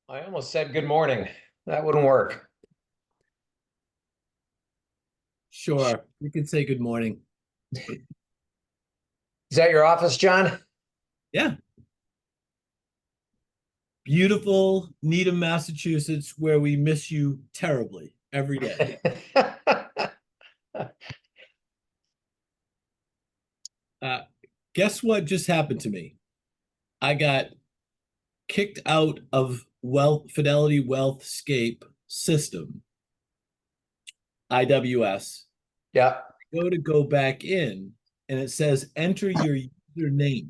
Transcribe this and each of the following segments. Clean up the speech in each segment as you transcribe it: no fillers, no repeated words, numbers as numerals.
I almost said good morning. That wouldn't work. Sure, you can say good morning. Is that your office, John? Yeah. Beautiful Needham, Massachusetts, where we miss you terribly every day. Uh, Guess what just happened to me? I got kicked out of Fidelity Wealthscape system, IWS. Yeah. Go back in, and it says enter your username.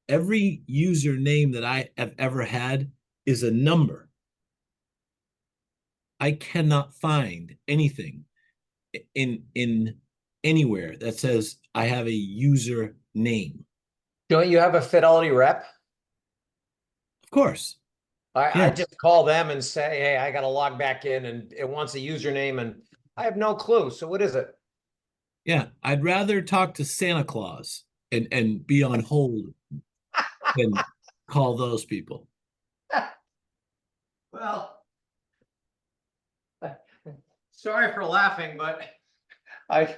Every username that I have ever had is a number. I cannot find anything in anywhere that says I have a user name. Don't you have a Fidelity rep? Of course. I Yeah. just call them and say, hey, I got to log back in and it wants a username and I have no clue. So what is it? Yeah. I'd rather talk to Santa Claus and be on hold than call those people. Well, sorry for laughing, but I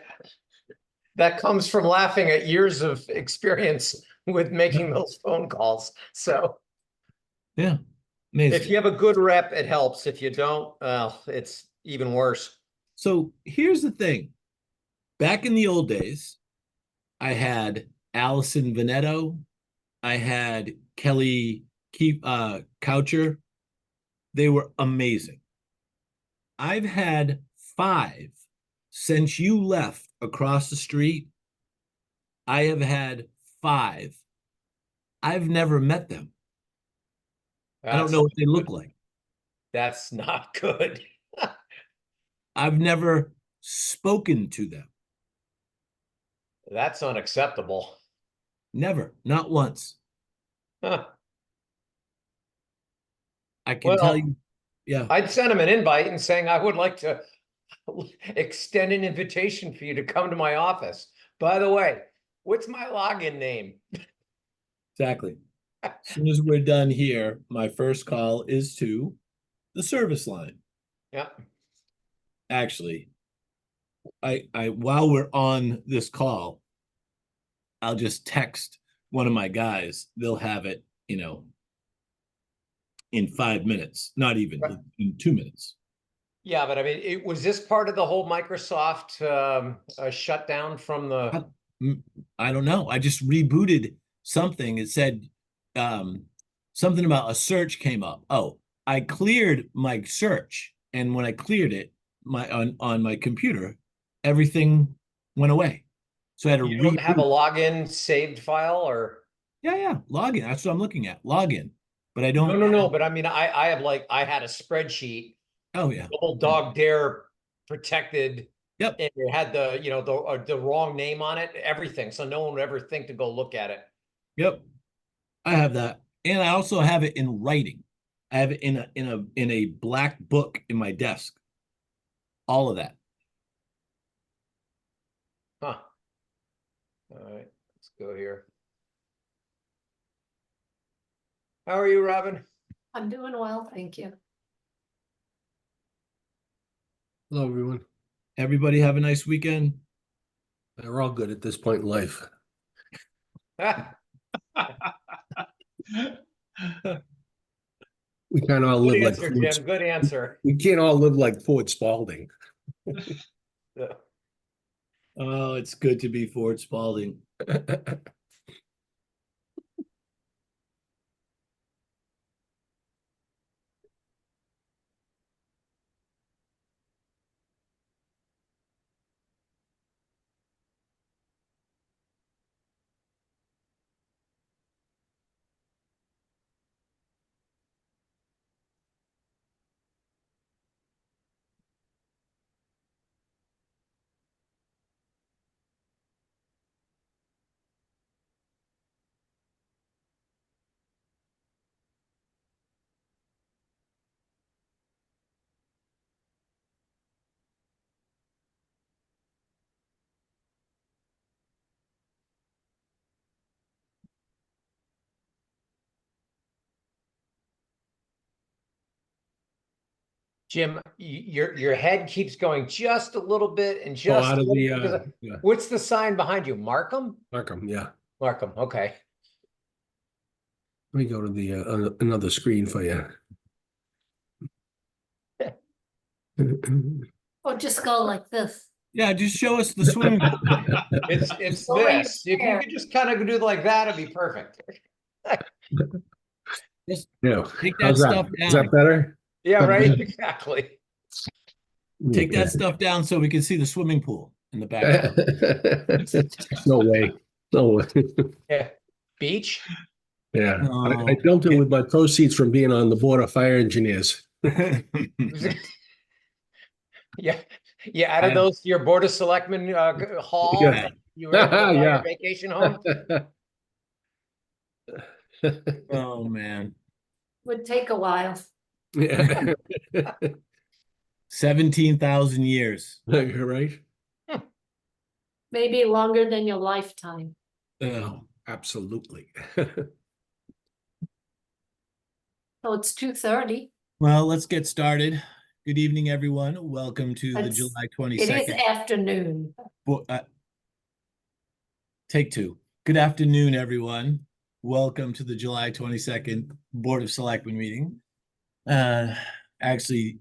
that comes from laughing at years of experience with making those phone calls. So Yeah. if Amazing. you have a good rep, it helps. If you don't, well, it's even worse. So here's the thing. Back in the old days, I had Allison Veneto, I had Kelly Coucher. They were amazing. I've had five since you left across the street. I have had five. I've never met them. I don't That's know what they look like. that's not good. I've never spoken to them. That's unacceptable. Never, not once. Huh. I can tell Well, you, yeah. I'd send him an invite and saying I would like to extend an invitation for you to come to my office. By the way, what's my login name? Exactly. As soon as we're done here, my first call is to the service line. Yeah. Actually, I while we're on this call, I'll just text one of my guys. They'll have it, in 5 minutes, not even in 2 minutes. Yeah, but I mean, was this part of the whole Microsoft shutdown from the? I, I don't know. I just rebooted something. It said um, something about a search came up. Oh, I cleared my search, and when I cleared it, on my computer, everything went away. So I had to You don't have a reboot. login saved file or? Yeah, yeah, login. That's what I'm looking at. Login, but I No, don't no, no. have. But I mean, I have like I had a spreadsheet, Oh yeah, double yeah. dog dare protected, Yep, and it had the wrong name on it, everything. So no one would ever think to go look at it. yep. I have that, and I also have it in writing. I have it in a black book in my desk. All of that. Huh. All right, let's go here. How are you, Robin? I'm doing well, thank you. Hello, everyone. Everybody have a nice weekend. We're all good at this point in life. We can't all Good live like answer, Ford. Jim. Good answer. We can't all live like Ford Spalding. Yeah. Oh, it's good to be Ford Spalding. Jim, your head keeps going just a little bit and Oh, just out a of little the, bit, 'cause yeah, what's the sign behind you? Markham? Markham, yeah. Markham, okay. Let me go to the, another screen for you. Or just go like this. Yeah, just show us the swimming pool. It's Go in this. If you there. could just kind of do like that, it'd be perfect. Just Yeah, take that how's that? stuff Is that down. better? Yeah, right, exactly. Take that Okay. stuff down so we can see the swimming pool in the background. No way, no way. Yeah. Beach? Yeah, No. I built it with my proceeds from being on the board of fire engineers. Yeah, you added I- those to your Board of Selectmen hall. Yeah. that You were able to buy Yeah. your vacation home? Oh, man. Would take a while, Yeah. 17,000 years. You're right. maybe longer than your lifetime. Oh, absolutely. So it's 2:30. Well, let's get started. Good evening, everyone. Welcome to the It's- July It is 22nd. afternoon. Take two. Good afternoon, everyone. Welcome to the July 22nd Board of Selectmen meeting. Actually,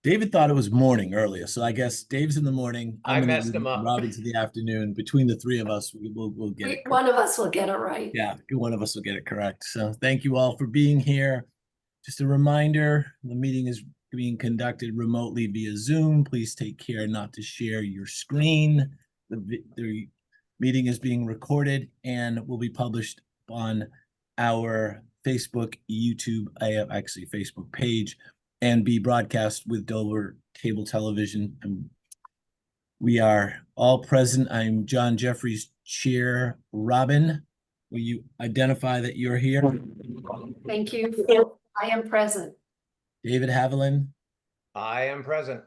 David thought it was morning earlier, so I guess Dave's in the morning. I I'm in the messed him evening, up. Robin's in the afternoon. Between the three of us, we'll get it. One of us will get it right. Yeah, one of us will get it correct. So thank you all for being here. Just a reminder, the meeting is being conducted remotely via Zoom. Please take care not to share your screen. The meeting is being recorded and will be published on our Facebook, YouTube, actually Facebook page, and be broadcast with Dover Cable Television. And we are all present. I'm John Jeffries, Chair. Robin, will you identify that you're here? Thank you. I am present. David Haviland, I am present.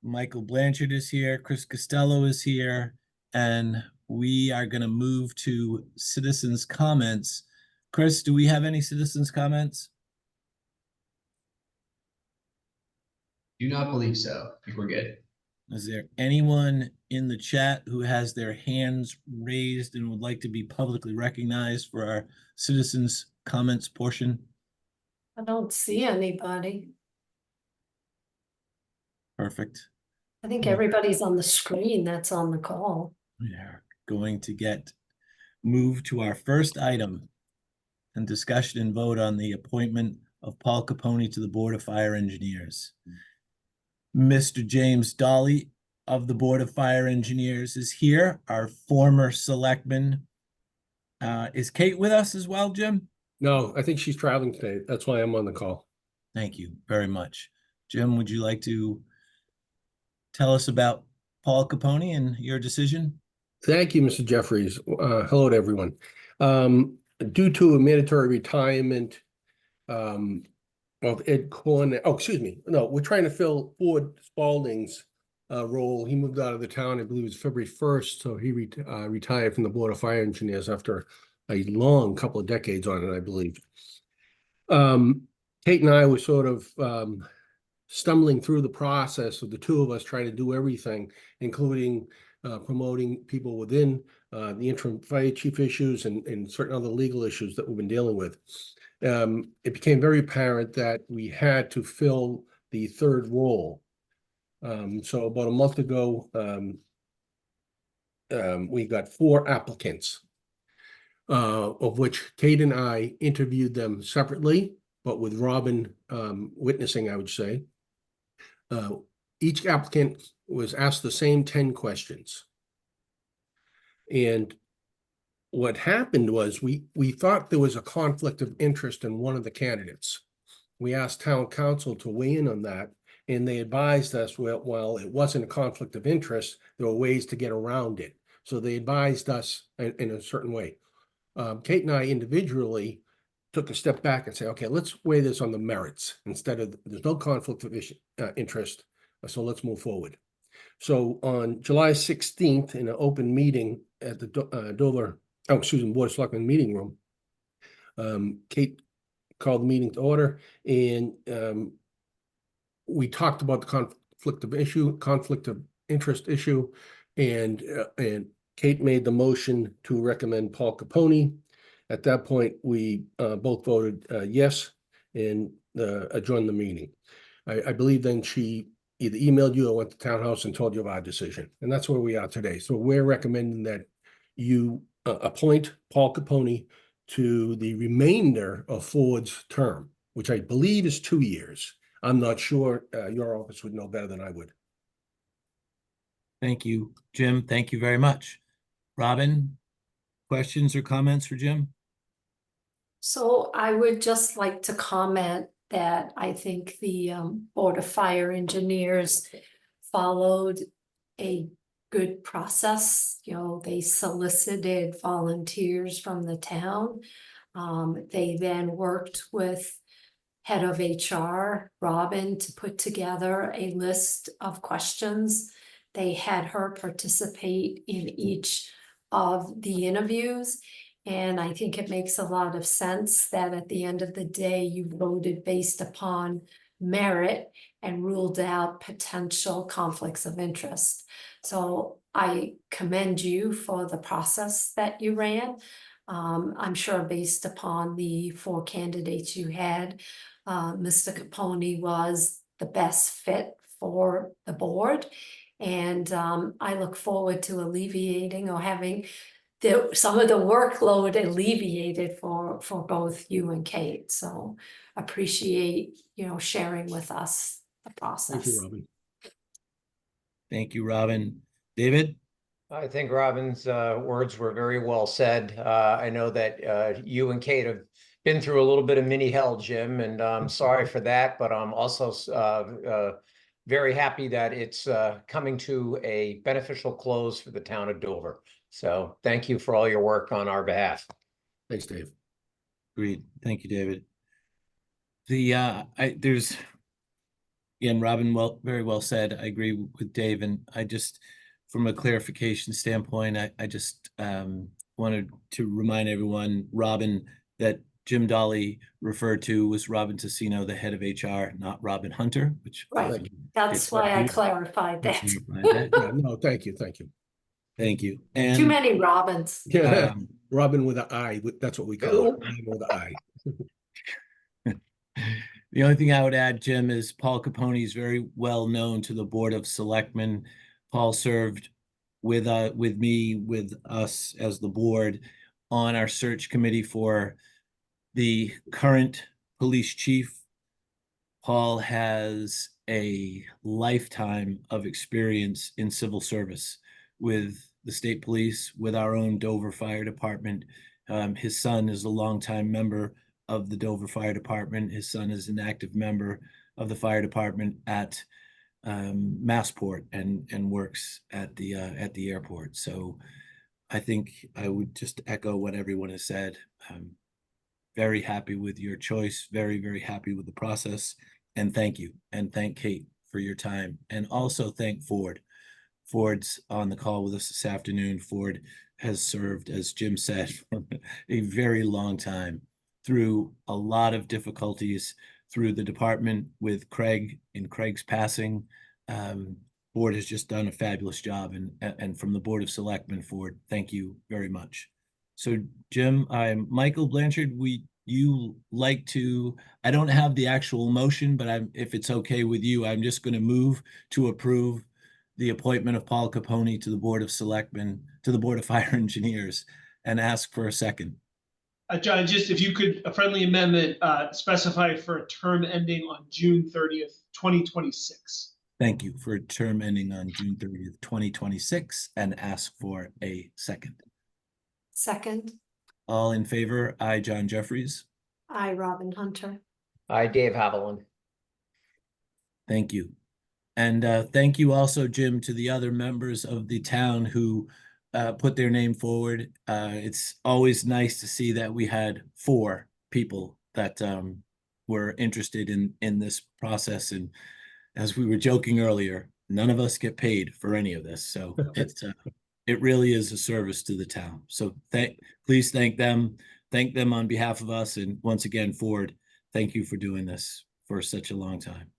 Michael Blanchard is here, Chris Costello is here, and we are going to move to citizens' comments. Chris, do we have any citizens' comments? Do not believe so. I think we're good. Is there anyone in the chat who has their hands raised and would like to be publicly recognized for our citizens' comments portion? I don't see anybody. Perfect. I think Yeah. everybody's on the screen that's on the call. We are going to move to our first item and discussion and vote on the appointment of Paul Capone to the Board of Fire Engineers. Mr. James Dolly of the Board of Fire Engineers is here, our former selectman. Is Kate with us as well, Jim? No, I think she's traveling today. That's why I'm on the call. Thank you very much. Jim, would you like to tell us about Paul Capone and your decision? Thank you, Mr. Jeffries. Hello to everyone. Due to a mandatory retirement of Ed Corn, oh, excuse me. No, we're trying to fill Ford Spalding's role. He moved out of the town, I believe it was February 1st. So he retired from the Board of Fire Engineers after a long couple of decades on it, I believe. Kate and I were sort of stumbling through the process of the two of us trying to do everything, including promoting people within the interim fire chief issues and certain other legal issues that we've been dealing with. It became very apparent that we had to fill the third role. So about a month ago, we got 4 applicants, of which Kate and I interviewed them separately, but with Robin witnessing, I would say. Each applicant was asked the same 10 questions. And what happened was we thought there was a conflict of interest in one of the candidates. We asked town council to weigh in on that, and they advised us, well, it wasn't a conflict of interest, there were ways to get around it. So they advised us in a certain way. Kate and I individually took a step back and say, okay, let's weigh this on the merits instead of, there's no conflict of interest, so let's move forward. So on July 16th, in an open meeting at the Board of Selectmen meeting room, Kate called the meeting to order and we talked about the conflict of interest issue, and Kate made the motion to recommend Paul Capone. At that point, we both voted yes and adjourned the meeting. I believe then she either emailed you or went to townhouse and told you of our decision, and that's where we are today. So we're recommending that you appoint Paul Capone to the remainder of Ford's term, which I believe is 2 years. I'm not sure. Your office would know better than I would. Thank you, Jim. Thank you very much. Robin, questions or comments for Jim? So I would just like to comment that I think the Board of Fire Engineers followed a good process. You know, they solicited volunteers from the town. They then worked with head of HR, Robin, to put together a list of questions. They had her participate in each of the interviews. And I think it makes a lot of sense that at the end of the day, you voted based upon merit and ruled out potential conflicts of interest. So I commend you for the process that you ran. I'm sure based upon the 4 candidates you had, Mr. Capone was the best fit for the board. And I look forward to alleviating or having some of the workload alleviated for both you and Kate. So appreciate, sharing with us the process. Thank you, Robin. Thank you, Robin. David? I think Robin's words were very well said. I know that you and Kate have been through a little bit of mini hell, Jim, and I'm sorry for that, but I'm also very happy that it's coming to a beneficial close for the town of Dover. So thank you for all your work on our behalf. Thanks, Dave. Agreed. Thank you, David. There's again, Robin, very well said. I agree with Dave, and I just, from a clarification standpoint, I just wanted to remind everyone, Robin, that Jim Dolly referred to was Robin Tassino, the head of HR, not Robin Hunter, which Right. That's why I clarified that. Yeah, no, thank you. Thank you. Too And many Robins. Yeah, Robin with an I, that's what we call it. Robin with an I. the only thing I would add, Jim, is Paul Capone is very well known to the Board of Selectmen. Paul served with me, with us as the board on our search committee for the current police chief. Paul has a lifetime of experience in civil service with the state police, with our own Dover Fire Department. His son is a longtime member of the Dover Fire Department. His son is an active member of the fire department at Massport and works at the airport. So I think I would just echo what everyone has said. Very happy with your choice. Very, very happy with the process. And thank you. And thank Kate for your time. And also thank Ford. Ford's on the call with us this afternoon. Ford has served, as Jim said, for a very long time through a lot of difficulties through the department with Craig and Craig's passing. Ford has just done a fabulous job, and from the Board of Selectmen, Ford, thank you very much. So Jim, Michael Blanchard, you like to, I don't have the actual motion, but if it's okay with you, I'm just going to move to approve the appointment of Paul Capone to the Board of Selectmen, to the Board of Fire Engineers, and ask for a second. John, just if you could, a friendly amendment specify for a term ending on June 30th, 2026. Thank you, for a term ending on June 30th, 2026, and ask for a second. Second, All in favor? Aye, John Jeffries. I, Robin Hunter. Hi, Dave Haviland. Thank you. And thank you also, Jim, to the other members of the town who put their name forward. It's always nice to see that we had 4 people that were interested in this process. And as we were joking earlier, none of us get paid for any of this. So it really is a service to the town. So please thank them on behalf of us. And once again, Ford, thank you for doing this for such a long time.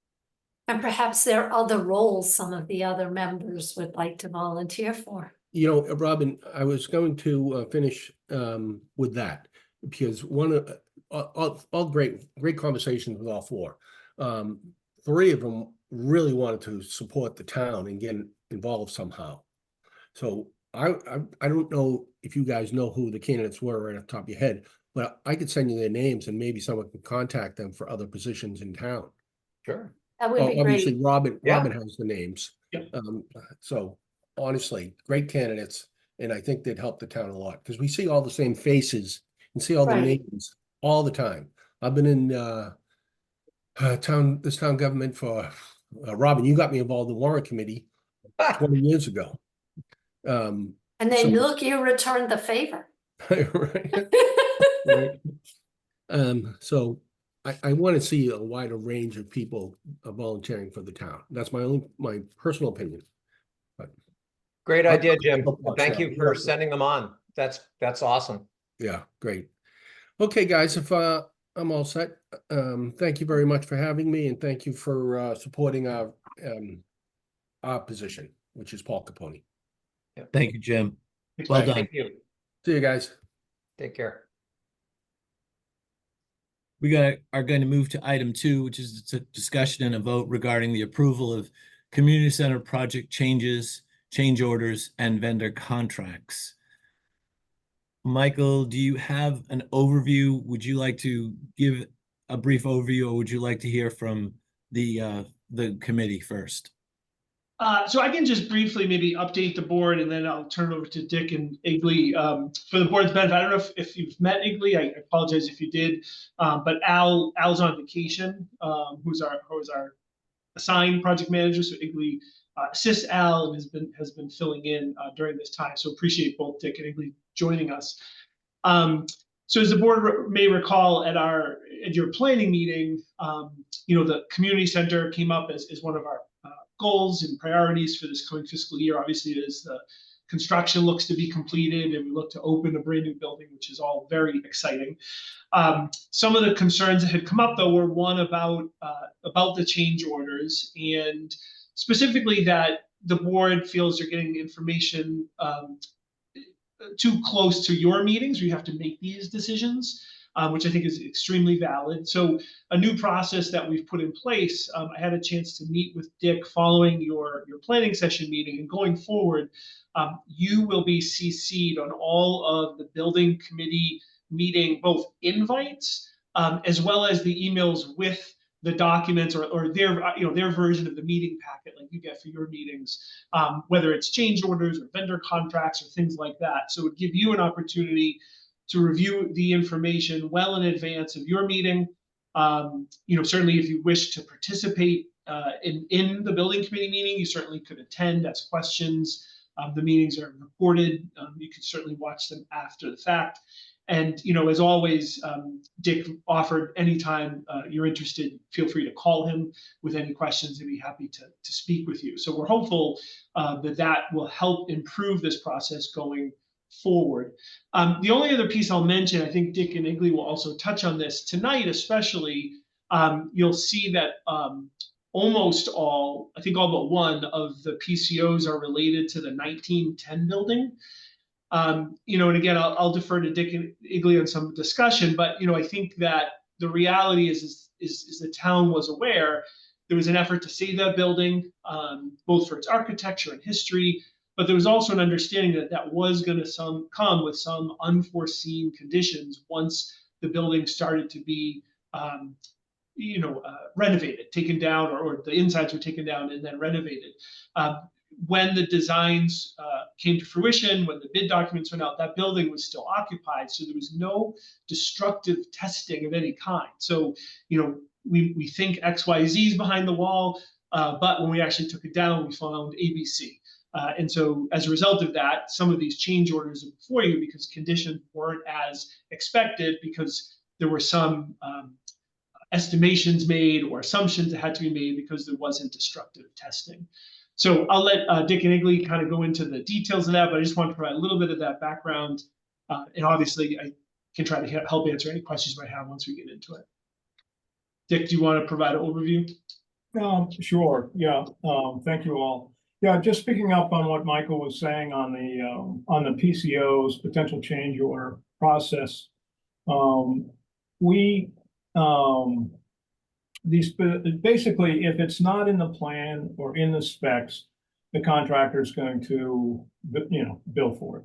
And perhaps there are other roles some of the other members would like to volunteer for. You know, Robin, I was going to finish with that because one of all great conversations with all four. Three of them really wanted to support the town and get involved somehow. So I don't know if you guys know who the candidates were right off the top of your head, but I could send you their names and maybe someone can contact them for other positions in town. Sure. That would Oh, be obviously, great. Robin Yeah. has the names. Yep. So honestly, great candidates, and I think they'd help the town a lot because we see all the same faces and see all the Right. names all the time. I've been in town government for Robin. You got me involved in the warrant committee 20 years ago. And then So- look, you returned the favor. right. Right. So I want to see a wider range of people volunteering for the town. That's my personal opinion. But Great I'll- idea, Jim. I'll- Thank you for sending them on. That's awesome. yeah, great. Okay, guys, if I'm all set, thank you very much for having me, and thank you for supporting our position, which is Paul Capone. Thank you, Jim. Thanks, Well Mike. done. Thank you. See you guys. Take care. We are going to move to item 2, which is a discussion and a vote regarding the approval of community center project changes, change orders, and vendor contracts. Michael, do you have an overview? Would you like to give a brief overview, or would you like to hear from the committee first? So I can just briefly maybe update the board, and then I'll turn it over to Dick and Igley for the board's benefit. I don't know if you've met Igley. I apologize if you did, but Al's on vacation. Who's our assigned project manager? So Igley assists Al and has been filling in during this time. So appreciate both Dick and Igley joining us. So as the board may recall at your planning meeting, the community center came up as one of our goals and priorities for this coming fiscal year. Obviously, as the construction looks to be completed and we look to open a brand new building, which is all very exciting. Some of the concerns that had come up, though, were one about the change orders, and specifically that the board feels you're getting information too close to your meetings where you have to make these decisions, which I think is extremely valid. So a new process that we've put in place, I had a chance to meet with Dick following your planning session meeting, and going forward, you will be CC'd on all of the building committee meeting, both invites, as well as the emails with the documents or their version of the meeting packet like you get for your meetings, whether it's change orders or vendor contracts or things like that. So it would give you an opportunity to review the information well in advance of your meeting. Certainly if you wish to participate in the building committee meeting, you certainly could attend, ask questions. The meetings are recorded. You can certainly watch them after the fact. And as always, Dick offered anytime you're interested, feel free to call him with any questions. He'd be happy to speak with you. So we're hopeful that will help improve this process going forward. The only other piece I'll mention, I think Dick and Igley will also touch on this tonight, especially, you'll see that almost all, I think all but one of the PCOs are related to the 1910 building. And again, I'll defer to Dick and Igley on some discussion, but I think that the reality is the town was aware there was an effort to save that building, both for its architecture and history, but there was also an understanding that was going to come with some unforeseen conditions once the building started to be renovated, taken down, or the insides were taken down and then renovated. When the designs came to fruition, when the bid documents went out, that building was still occupied. So there was no destructive testing of any kind. So, we think XYZ is behind the wall, but when we actually took it down, we found ABC. And so as a result of that, some of these change orders are before you because conditions weren't as expected, because there were some estimations made or assumptions that had to be made because there wasn't destructive testing. So I'll let Dick and Igley kind of go into the details of that, but I just want to provide a little bit of that background. And obviously I can try to help answer any questions you might have once we get into it. Dick, do you want to provide an overview? Sure, yeah, thank you all. Yeah, just picking up on what Michael was saying on the PCO's potential change order process. We, these, basically, if it's not in the plan or in the specs, the contractor is going to, bill for it.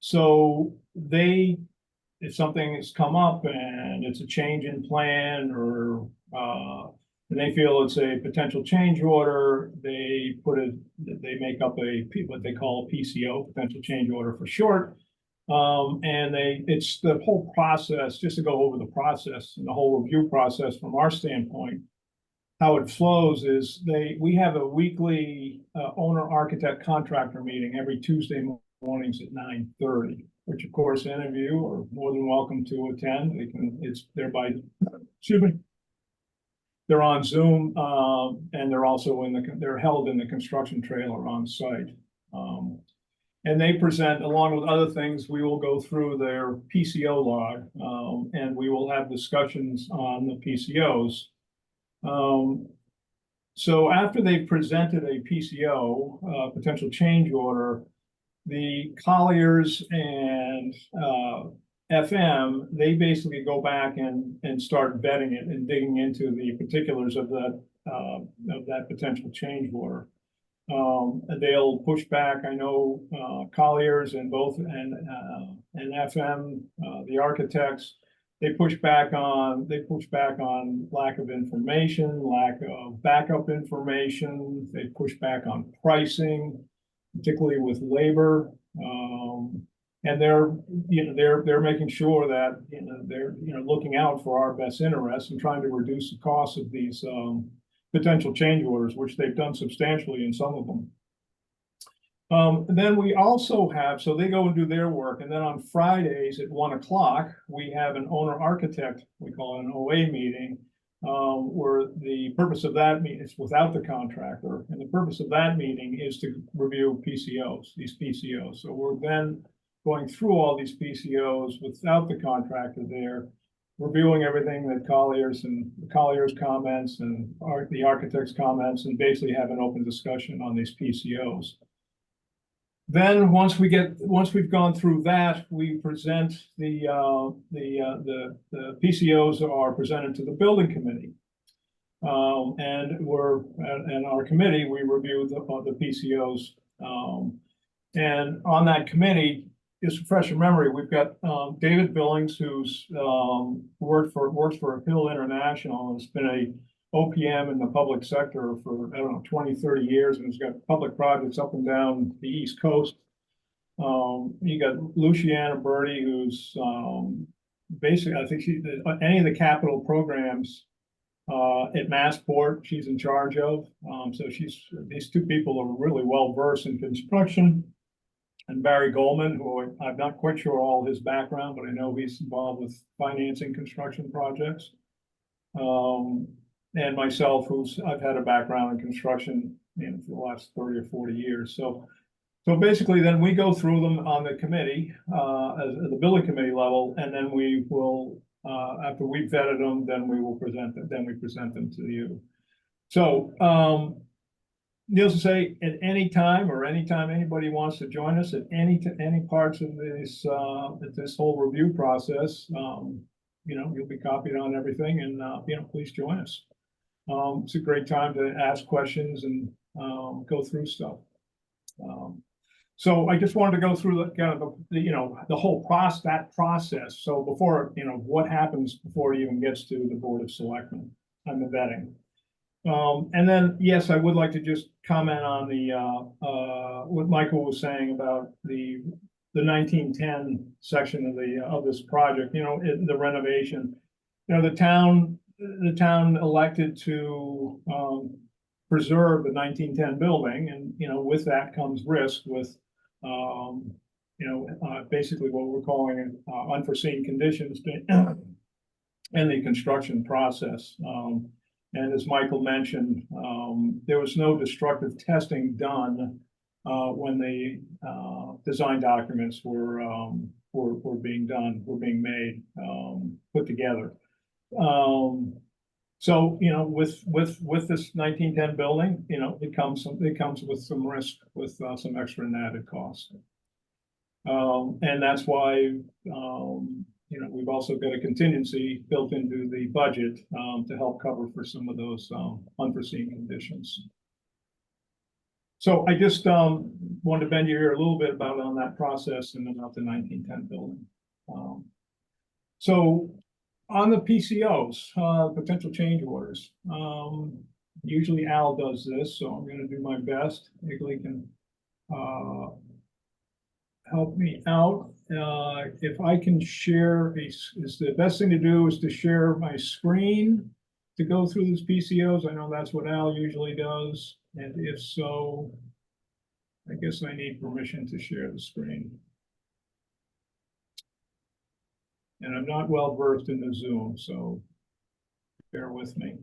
So they, if something has come up and it's a change in plan or, and they feel it's a potential change order, they make up what they call a PCO, potential change order for short. And it's the whole process, just to go over the process and the whole review process from our standpoint. How it flows is we have a weekly owner architect contractor meeting every Tuesday mornings at 9:30, which of course any of you are more than welcome to attend. Excuse me. They're on Zoom, and they're also they're held in the construction trailer on site. And they present, along with other things, we will go through their PCO log, and we will have discussions on the PCOs. So after they've presented a PCO, potential change order, the Colliers and FM, they basically go back and start vetting it and digging into the particulars of that potential change order. They'll push back. I know Colliers and FM, the architects, they push back on lack of information, lack of backup information. They push back on pricing, particularly with labor. And they're making sure that they're looking out for our best interests and trying to reduce the cost of these potential change orders, which they've done substantially in some of them. Then we also have, so they go and do their work, and then on Fridays at 1 o'clock, we have an owner architect, we call it an OA meeting, where the purpose of that meeting is without the contractor, and the purpose of that meeting is to review these PCOs. So we're then going through all these PCOs without the contractor there, reviewing everything that Colliers comments and the architect's comments, and basically have an open discussion on these PCOs. Then once we've gone through that, we present the PCOs are presented to the building committee. And our committee, we review the PCOs. And on that committee, just to refresh your memory, we've got David Billings, who's works for Hill International, and has been a OPM in the public sector for, 20, 30 years, and has got public projects up and down the East Coast. You got Luciana Birdie, who's basically, I think any of the capital programs at Massport, she's in charge of. So these two people are really well versed in construction. And Barry Goldman, who I'm not quite sure all his background, but I know he's involved with financing construction projects. And myself, I've had a background in construction for the last 30 or 40 years. So basically, then we go through them on the committee, at the building committee level, and then we will, after we've vetted them, then we will present them. Then we present them to you. So, needless to say, at any time anybody wants to join us at any parts of this this whole review process, you'll be copied on everything, and please join us. It's a great time to ask questions and go through stuff. So I just wanted to go through the whole process. So before, what happens before it even gets to the Board of Selectmen and the vetting. And then, yes, I would like to just comment on what Michael was saying about the 1910 section of this project, the renovation. The town elected to preserve the 1910 building, and with that comes risk with basically what we're calling unforeseen conditions in the construction process. And as Michael mentioned, there was no destructive testing done when the design documents were being made, put together. So, you know, with this 1910 building, you know, it comes with some risk, with some extra and added costs. And that's why, you know, we've also got a contingency built into the budget, to help cover for some of those, unforeseen conditions. So I just, wanted to bend your ear a little bit about on that process and about the 1910 building. So on the PCOs, potential change orders, usually Al does this, so I'm gonna do my best. Higley can, help me out. If I can share is the best thing to do is to share my screen to go through these PCOs. I know that's what Al usually does. And if so, I guess I need permission to share the screen. And I'm not well versed in the Zoom, so bear with me.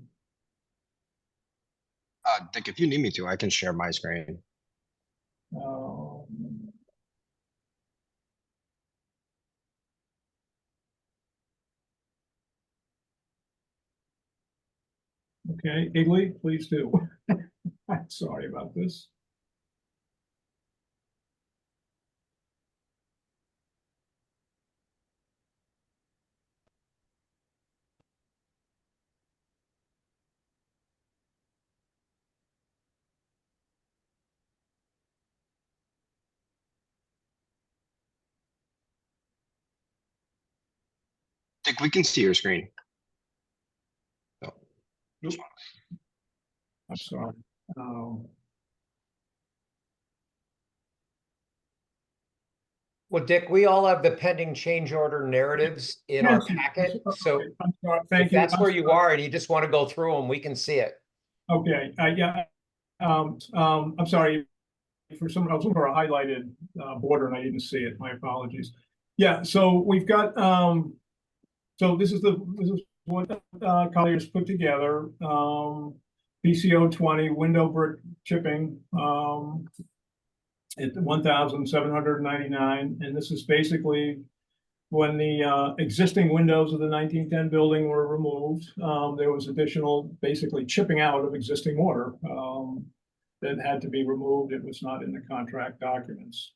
Dick, if you need me to, I can share my screen. Okay, Higley, please do. I'm sorry about this. Dick, we can see your screen. I'm sorry. Well, Dick, we all have the pending change order narratives in our packet, so Okay, I'm sorry. if Thank you. that's I'm where you sorry. are and you just want to go through them, we can see it. Okay, yeah, I'm sorry. For some, I was looking for a highlighted border and I didn't see it. My apologies. Yeah, so we've got, so this is what Colliers put together. PCO 20 window brick chipping at 1,799, and this is basically when the existing windows of the 1910 building were removed. There was additional, basically chipping out of existing mortar that had to be removed. It was not in the contract documents.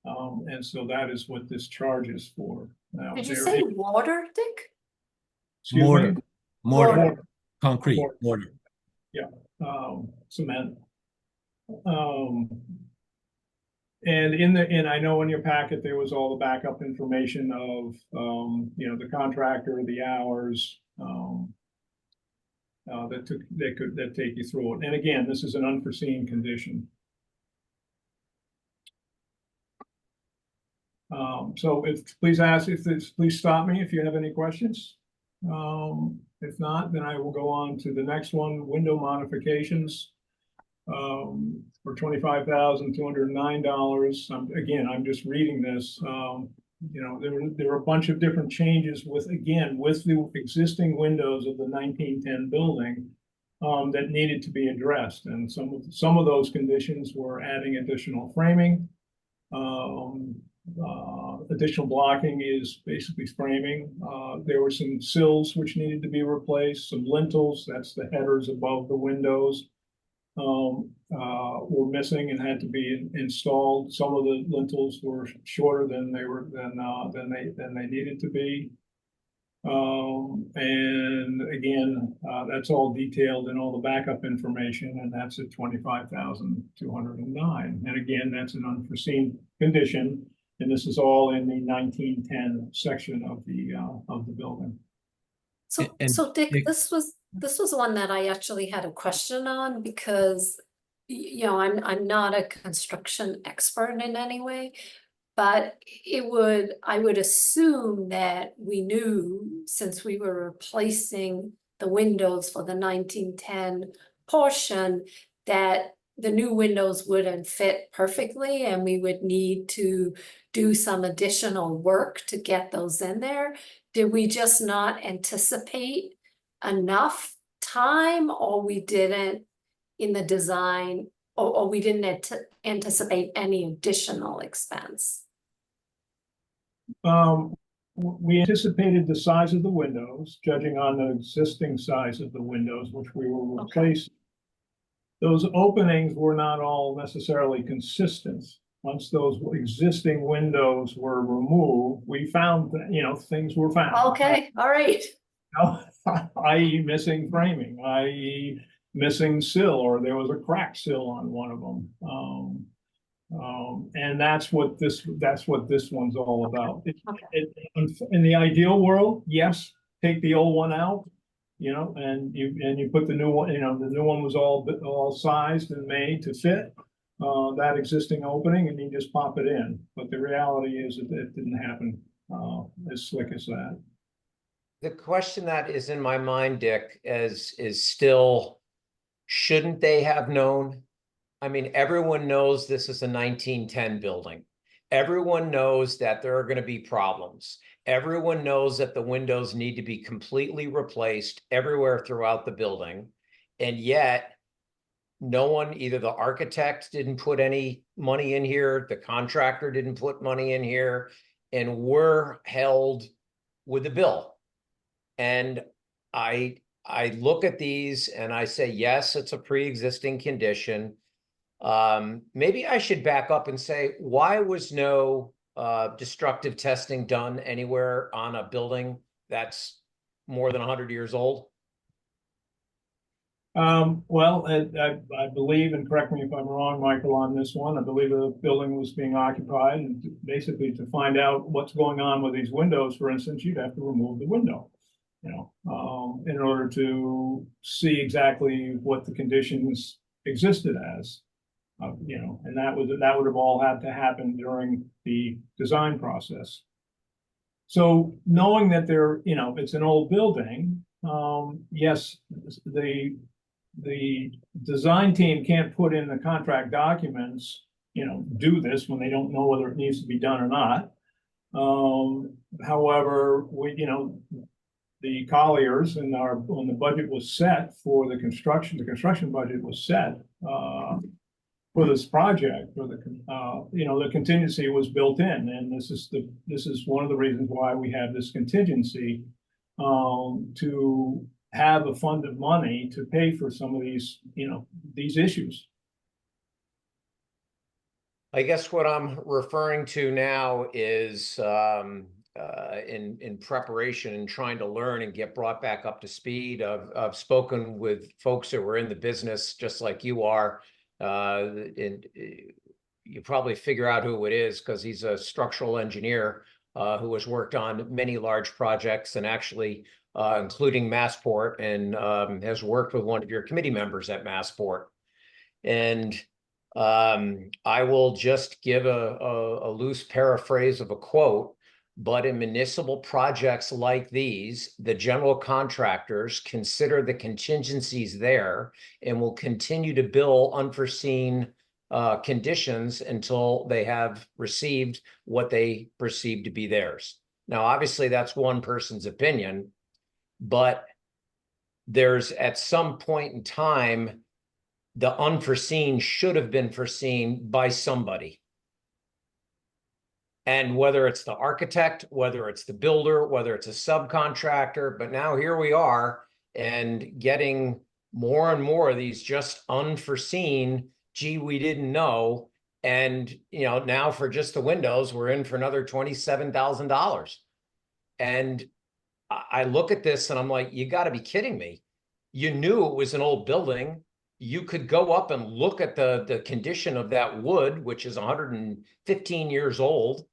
And so that is what this charge is for. Now, Did you say water, Dick? excuse Mortar. me? Mortar, concrete, Mortar. mortar. Cement. And I know in your packet, there was all the backup information of, you know, the contractor, the hours, that take you through it. And again, this is an unforeseen condition. So please stop me if you have any questions. If not, then I will go on to the next one, window modifications. For $25,209. Again, I'm just reading this. You know, there were a bunch of different changes with the existing windows of the 1910 building that needed to be addressed, and some of those conditions were adding additional framing. Additional blocking is basically framing. There were some sills which needed to be replaced, some lintels, that's the headers above the windows, were missing and had to be installed. Some of the lintels were shorter than they needed to be. And again, that's all detailed in all the backup information, and that's at 25,209. And again, that's an unforeseen condition, and this is all in the 1910 section of the building. So, Dick, this was one that I actually had a question on, because you know, I'm not a construction expert in any way, but I would assume that we knew, since we were replacing the windows for the 1910 portion, that the new windows wouldn't fit perfectly and we would need to do some additional work to get those in there. Did we just not anticipate enough time, or we didn't in the design, or we didn't Well, anticipate any additional expense? we anticipated the size of the windows, judging on the existing size of the windows, which we were Okay. replacing. Those openings were not all necessarily consistent. Once those existing windows were removed, we found that, you know, things were found. Okay, all right. I.e. missing framing, i.e. missing sill, or there was a cracked sill on one of them. And that's what this one's all about. In the ideal world, yes, take the old one out, you know, and you put the new one, you know, the new one was all sized and made to fit that existing opening, and you just pop it in. But the reality is that it didn't happen as slick as that. The question that is in my mind, Dick, is still, shouldn't they have known? I mean, everyone knows this is a 1910 building. Everyone knows that there are going to be problems. Everyone knows that the windows need to be completely replaced everywhere throughout the building. And yet, no one, either the architect didn't put any money in here, the contractor didn't put money in here, and we're held with the bill. And I look at these and I say, yes, it's a pre-existing condition. Maybe I should back up and say, why was no destructive testing done anywhere on a building that's more than 100 years old? Well, I believe, and correct me if I'm wrong, Michael, on this one, I believe the building was being occupied, and basically to find out what's going on with these windows, for instance, you'd have to remove the window, you know, in order to see exactly what the conditions existed as, you know, and that would have all had to happen during the design process. So knowing that you know, it's an old building, yes, the design team can't put in the contract documents, you know, do this when they don't know whether it needs to be done or not. However, you know, the Colliers and when the budget was set for the construction budget was set for this project, for the you know, the contingency was built in, and this is one of the reasons why we have this contingency to have a fund of money to pay for some of these, you know, these issues. I guess what I'm referring to now is in preparation and trying to learn and get brought back up to speed. I've spoken with folks that were in the business just like you are, and you probably figure out who it is because he's a structural engineer who has worked on many large projects and actually including Massport, and has worked with one of your committee members at Massport. And I will just give a loose paraphrase of a quote, but in municipal projects like these, the general contractors consider the contingencies there and will continue to bill unforeseen conditions until they have received what they perceive to be theirs. Now, obviously, that's one person's opinion, but there's at some point in time, the unforeseen should have been foreseen by somebody. And whether it's the architect, whether it's the builder, whether it's a subcontractor, but now here we are and getting more and more of these just unforeseen, gee, we didn't know. And, you know, now for just the windows, we're in for another $27,000. And I look at this and I'm like, you got to be kidding me. You knew it was an old building. You could go up and look at the condition of that wood, which is 115 years old.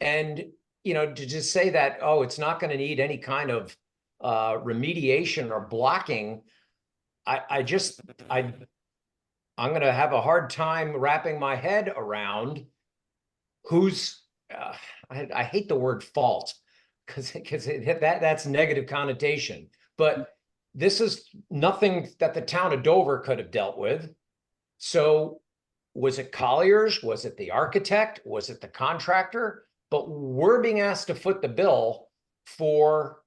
And, you know, to just say that, oh, it's not going to need any kind of remediation or blocking. I'm going to have a hard time wrapping my head around who's, I hate the word fault, because that's negative connotation, but this is nothing that the town of Dover could have dealt with. So was it Colliers? Was it the architect? Was it the contractor? But we're being asked to foot the bill for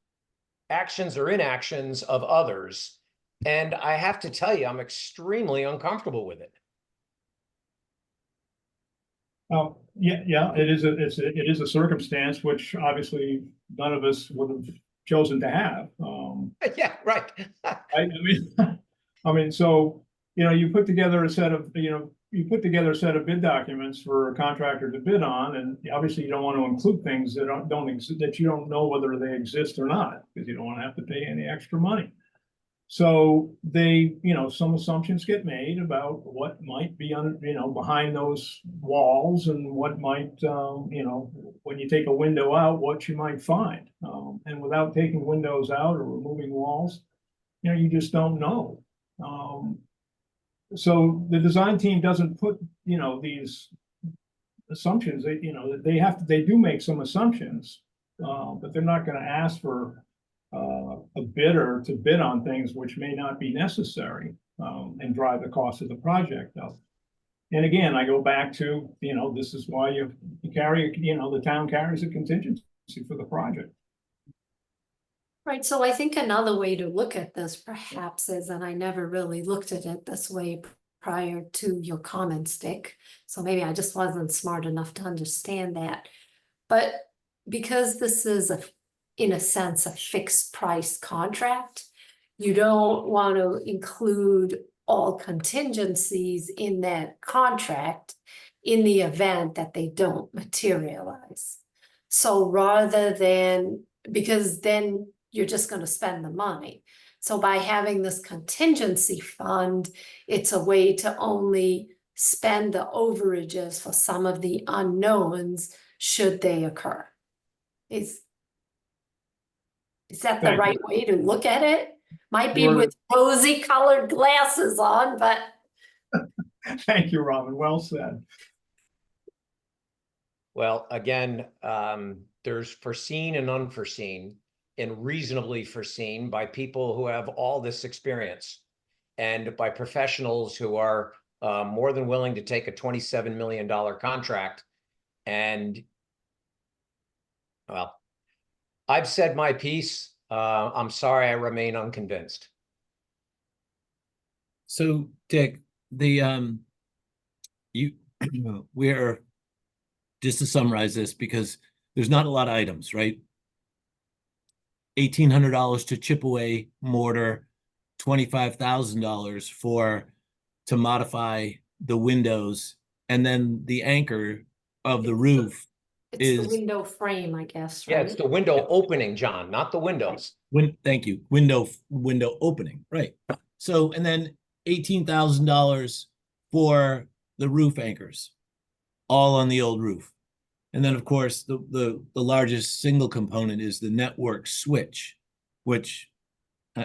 actions or inactions of others. And I have to tell you, I'm extremely uncomfortable with it. Well, Yeah, it is a circumstance which obviously none of us would have chosen to have. Yeah, right. I mean, I mean, so, you put together a set of, you put together a set of bid documents for a contractor to bid on, and obviously you don't want to include things that don't exist, that you don't know whether they exist or not, because you don't want to have to pay any extra money. So some assumptions get made about what might be behind those walls, and what might, when you take a window out, what you might find. And without taking windows out or removing walls, you just don't know. So the design team doesn't put, these assumptions. They do make some assumptions, but they're not going to ask for a bidder to bid on things which may not be necessary, and drive the cost of the project up. And again, I go back to, this is why you carry, the town carries a contingency for the project. Right, so I think another way to look at this perhaps is, and I never really looked at it this way prior to your comments, Dick, so maybe I just wasn't smart enough to understand that. But because this is in a sense, a fixed price contract, you don't want to include all contingencies in that contract in the event that they don't materialize. So rather than, because then you're just going to spend the money. So by having this contingency fund, it's a way to only spend the overages for some of the unknowns should they occur. Is that the Thank you. right way to look at it? Might be Sure. with rosy colored glasses on, but Thank you, Robin. Well said. Well, again, there's foreseen and unforeseen, and reasonably foreseen by people who have all this experience, and by professionals who are more than willing to take a $27 million contract. And well, I've said my piece. I'm sorry, I remain unconvinced. So Dick, we're, just to summarize this, because there's not a lot of items, right? $1,800 to chip away mortar, $25,000 to modify the windows, and then the anchor of the roof it's the is, window frame, I guess, Yeah, right? it's the window opening, John, not the windows. thank you, window opening, right? So, and then $18,000 for the roof anchors, all on the old roof. And then, of course, the largest single component is the network switch, which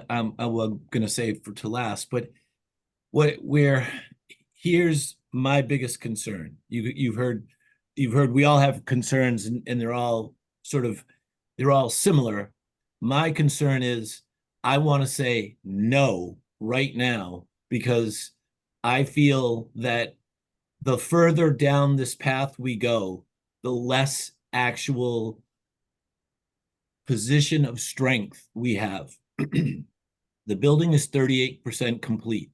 I'm going to save to last. But here's my biggest concern. You've heard we all have concerns, and they're all similar. My concern is I want to say no right now, because I feel that the further down this path we go, the less actual position of strength we have. The building is 38% complete.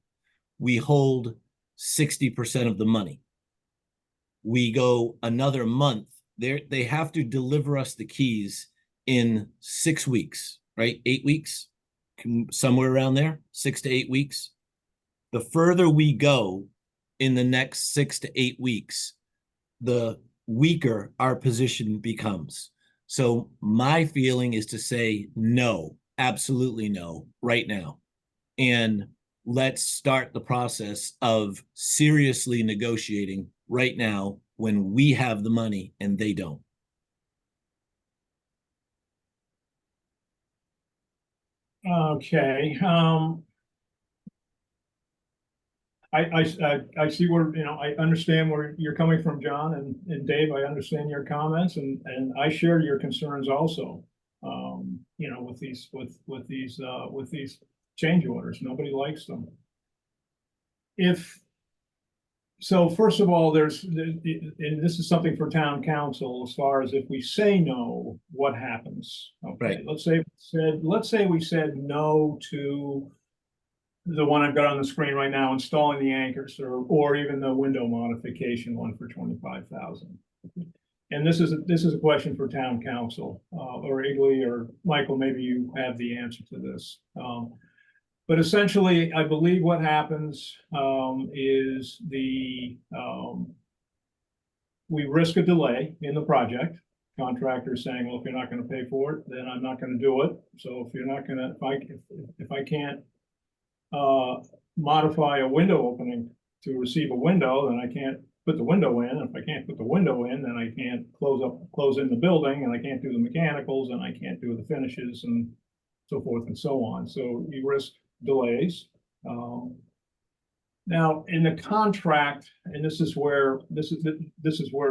We hold 60% of the money. We go another month. They have to deliver us the keys in 6 weeks, right? 8 weeks, somewhere around there, 6 to 8 weeks. The further we go in the next 6 to 8 weeks, the weaker our position becomes. So my feeling is to say no, absolutely no, right now. And let's start the process of seriously negotiating right now when we have the money and they don't. Okay. I see where, I understand where you're coming from, John, and Dave, I understand your comments, and I share your concerns also. With these change orders, nobody likes them. So first of all, and this is something for town council, as far as if we say no, what happens? Okay, Right. let's say we said no to the one I've got on the screen right now, installing the anchors, or even the window modification one for 25,000. And this is a question for town council, or Igley or Michael, maybe you have the answer to this. But essentially, I believe what happens, is we risk a delay in the project. Contractor saying, well, if you're not gonna pay for it, then I'm not gonna do it. So if you're not gonna, if I can't modify a window opening to receive a window, then I can't put the window in. If I can't put the window in, then I can't close in the building, and I can't do the mechanicals, and I can't do the finishes and so forth and so on. So you risk delays. Now, in the contract, and this is where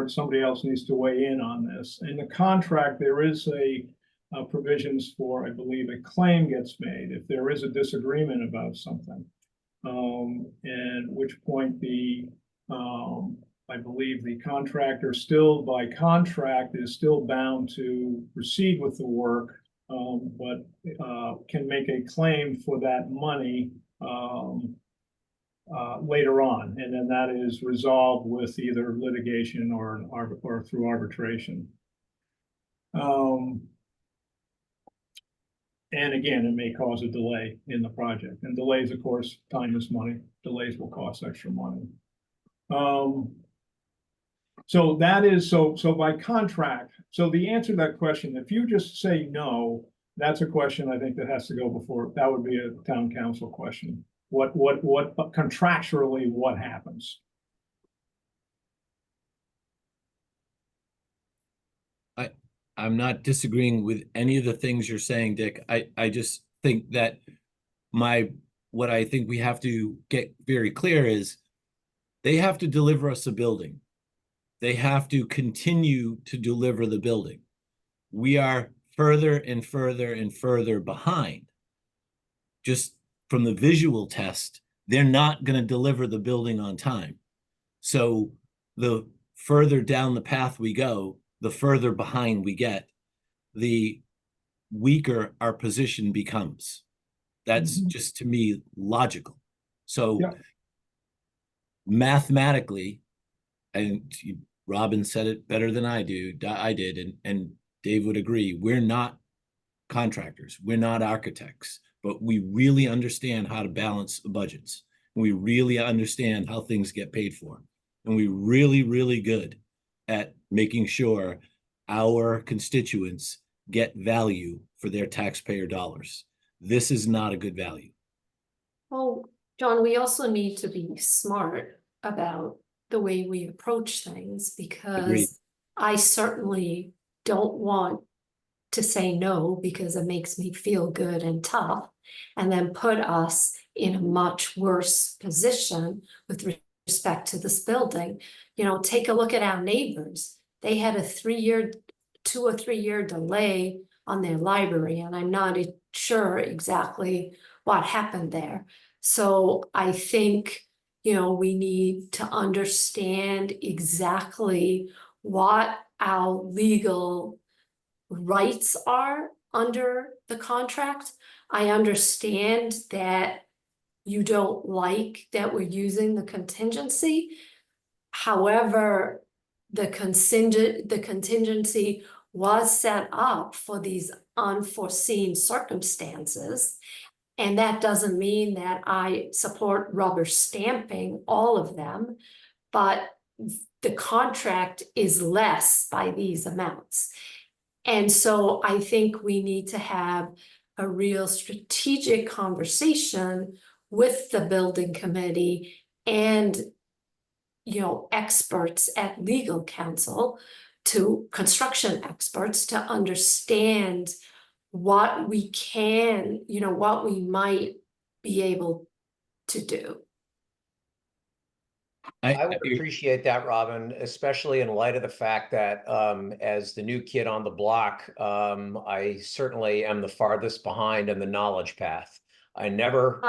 somebody else needs to weigh in on this. In the contract, there is provisions for, I believe, a claim gets made if there is a disagreement about something. And which point I believe the contractor still by contract is still bound to proceed with the work, but can make a claim for that money later on, and then that is resolved with either litigation or through arbitration. And again, it may cause a delay in the project, and delays, of course, time is money. Delays will cost extra money. So that is so by contract. So the answer to that question, if you just say no, that's a question I think that has to go before. That would be a town council question. What contractually what happens? I'm not disagreeing with any of the things you're saying, Dick. I just think that what I think we have to get very clear is they have to deliver us a building. They have to continue to deliver the building. We are further and further and further behind. Just from the visual test, they're not going to deliver the building on time. So the further down the path we go, the further behind we get, the weaker our position becomes. That's just, to me, logical. So mathematically, and Robin said it better than I did, and Dave would agree, we're not contractors, we're not architects, but we really understand how to balance the budgets. We really understand how things get paid for. And we're really, really good at making sure our constituents get value for their taxpayer dollars. This is not a good value. Well, John, we also need to be smart about the way we approach things, because Agreed. I certainly don't want to say no because it makes me feel good and tough, and then put us in a much worse position with respect to this building. You know, take a look at our neighbors. They had a 2 or 3 year delay on their library, and I'm not sure exactly what happened there. So I think, you know, we need to understand exactly what our legal rights are under the contract. I understand that you don't like that we're using the contingency. However, the contingency was set up for these unforeseen circumstances. And that doesn't mean that I support rubber stamping all of them, but the contract is less by these amounts. And so I think we need to have a real strategic conversation with the building committee and, you know, experts at legal counsel, to construction experts, to understand what we can, you know, what we might be able to do. I would appreciate that, Robin, especially in light of the fact that as the new kid on the block, I certainly am the farthest behind in the knowledge path. I never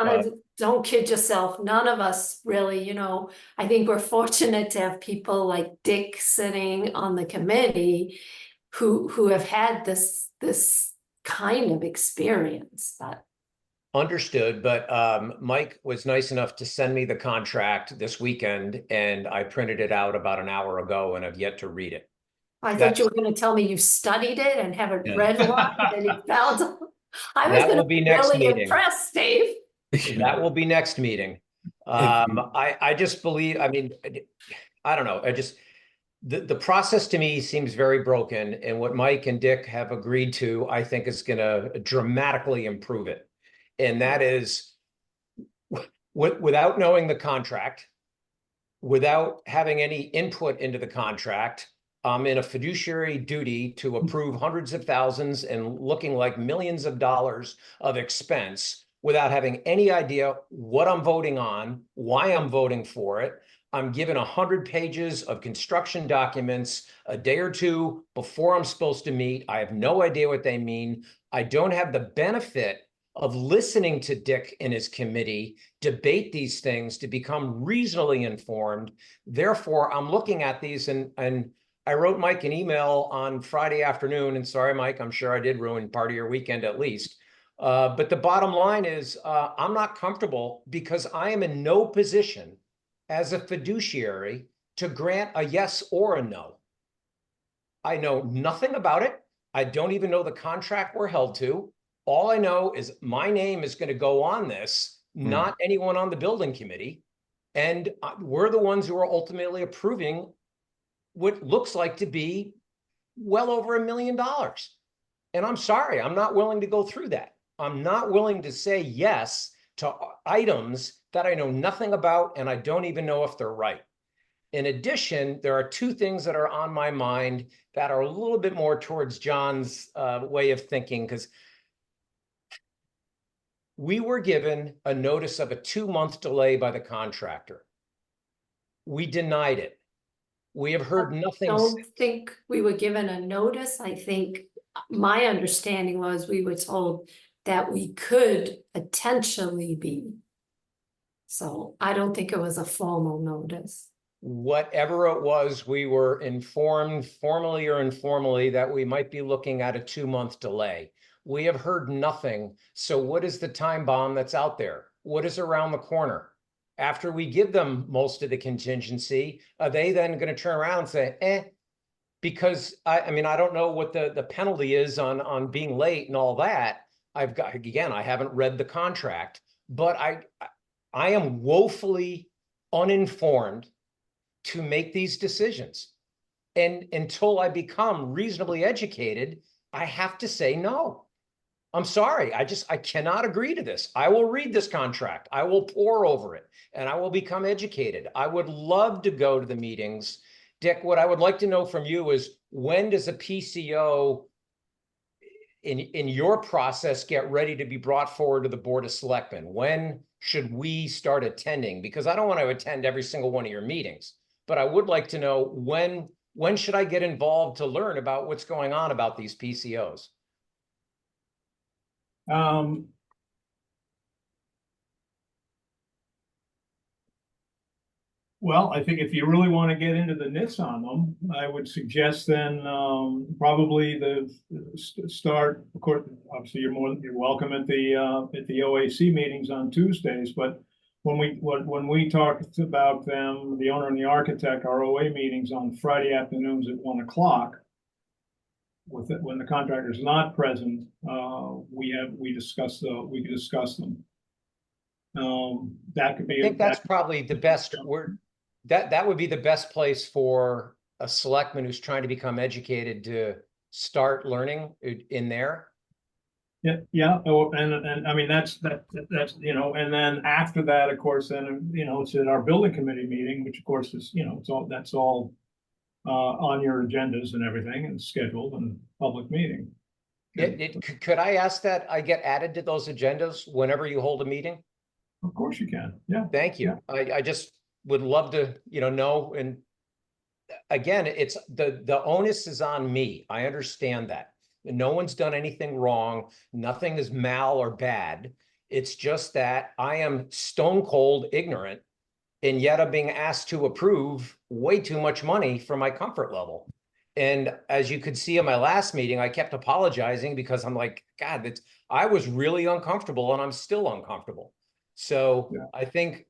Don't kid yourself. None of us really, you know, I think we're fortunate to have people like Dick sitting on the committee who have had this kind of experience. But Understood, but Mike was nice enough to send me the contract this weekend, and I printed it out about an hour ago and have yet to read it. I thought That's- you were gonna tell me you studied it and haven't Yeah. read one, and you found. I was That will gonna be be next really meeting. impressed, Dave. That will be next meeting. I just believe, I mean, I don't know, the process to me seems very broken, and what Mike and Dick have agreed to, I think is gonna dramatically improve it. And that is, without knowing the contract, without having any input into the contract, I'm in a fiduciary duty to approve hundreds of thousands and looking like millions of dollars of expense without having any idea what I'm voting on, why I'm voting for it. I'm given 100 pages of construction documents a day or two before I'm supposed to meet. I have no idea what they mean. I don't have the benefit of listening to Dick and his committee debate these things to become reasonably informed. Therefore, I'm looking at these, and I wrote Mike an email on Friday afternoon, and sorry, Mike, I'm sure I did ruin part of your weekend at least. But the bottom line is I'm not comfortable because I am in no position as a fiduciary to grant a yes or a no. I know nothing about it. I don't even know the contract we're held to. All I know is my name is going to go on this, not anyone on the building committee. And we're the ones who are ultimately approving what looks like to be well over $1 million. And I'm sorry, I'm not willing to go through that. I'm not willing to say yes to items that I know nothing about and I don't even know if they're right. In addition, there are two things that are on my mind that are a little bit more towards John's way of thinking, because we were given a notice of a 2-month delay by the contractor. We denied it. We have heard nothing. Don't think we were given a notice. I think my understanding was we were told that we could potentially be. So I don't think it was a formal notice. Whatever it was, we were informed formally or informally that we might be looking at a 2-month delay. We have heard nothing. So what is the time bomb that's out there? What is around the corner? After we give them most of the contingency, are they then going to turn around and say, because I mean, I don't know what the penalty is on being late and all that. I've got, again, I haven't read the contract, but I am woefully uninformed to make these decisions. And until I become reasonably educated, I have to say no. I'm sorry. I cannot agree to this. I will read this contract. I will pore over it and I will become educated. I would love to go to the meetings. Dick, what I would like to know from you is, when does a PCO in your process get ready to be brought forward to the Board of Selectmen? When should we start attending? Because I don't want to attend every single one of your meetings, but I would like to know when should I get involved to learn about what's going on about these PCOs? Well, I think if you really want to get into the nits on them, I would suggest then probably start. Of course, obviously you're welcome at the OAC meetings on Tuesdays. But when we talked about them, the owner and the architect, our OA meetings on Friday afternoons at 1 o'clock. When the contractor is not present, we discuss them. That could be. I think that's probably the best word. That would be the best place for a selectman who's trying to become educated to start learning in there. Yeah. Oh, and I mean, that's, and then after that, of course, then, it's in our building committee meeting, which of course is, that's all on your agendas and everything and scheduled and public meeting. Could I ask that I get added to those agendas whenever you hold a meeting? Of course you can. Yeah. Thank you. I just would love to, know, and again, it's the onus is on me. I understand that. No one's done anything wrong. Nothing is mal or bad. It's just that I am stone cold ignorant, and yet I'm being asked to approve way too much money for my comfort level. And as you could see in my last meeting, I kept apologizing because I'm like, God, I was really uncomfortable and I'm still uncomfortable. So Yeah. I think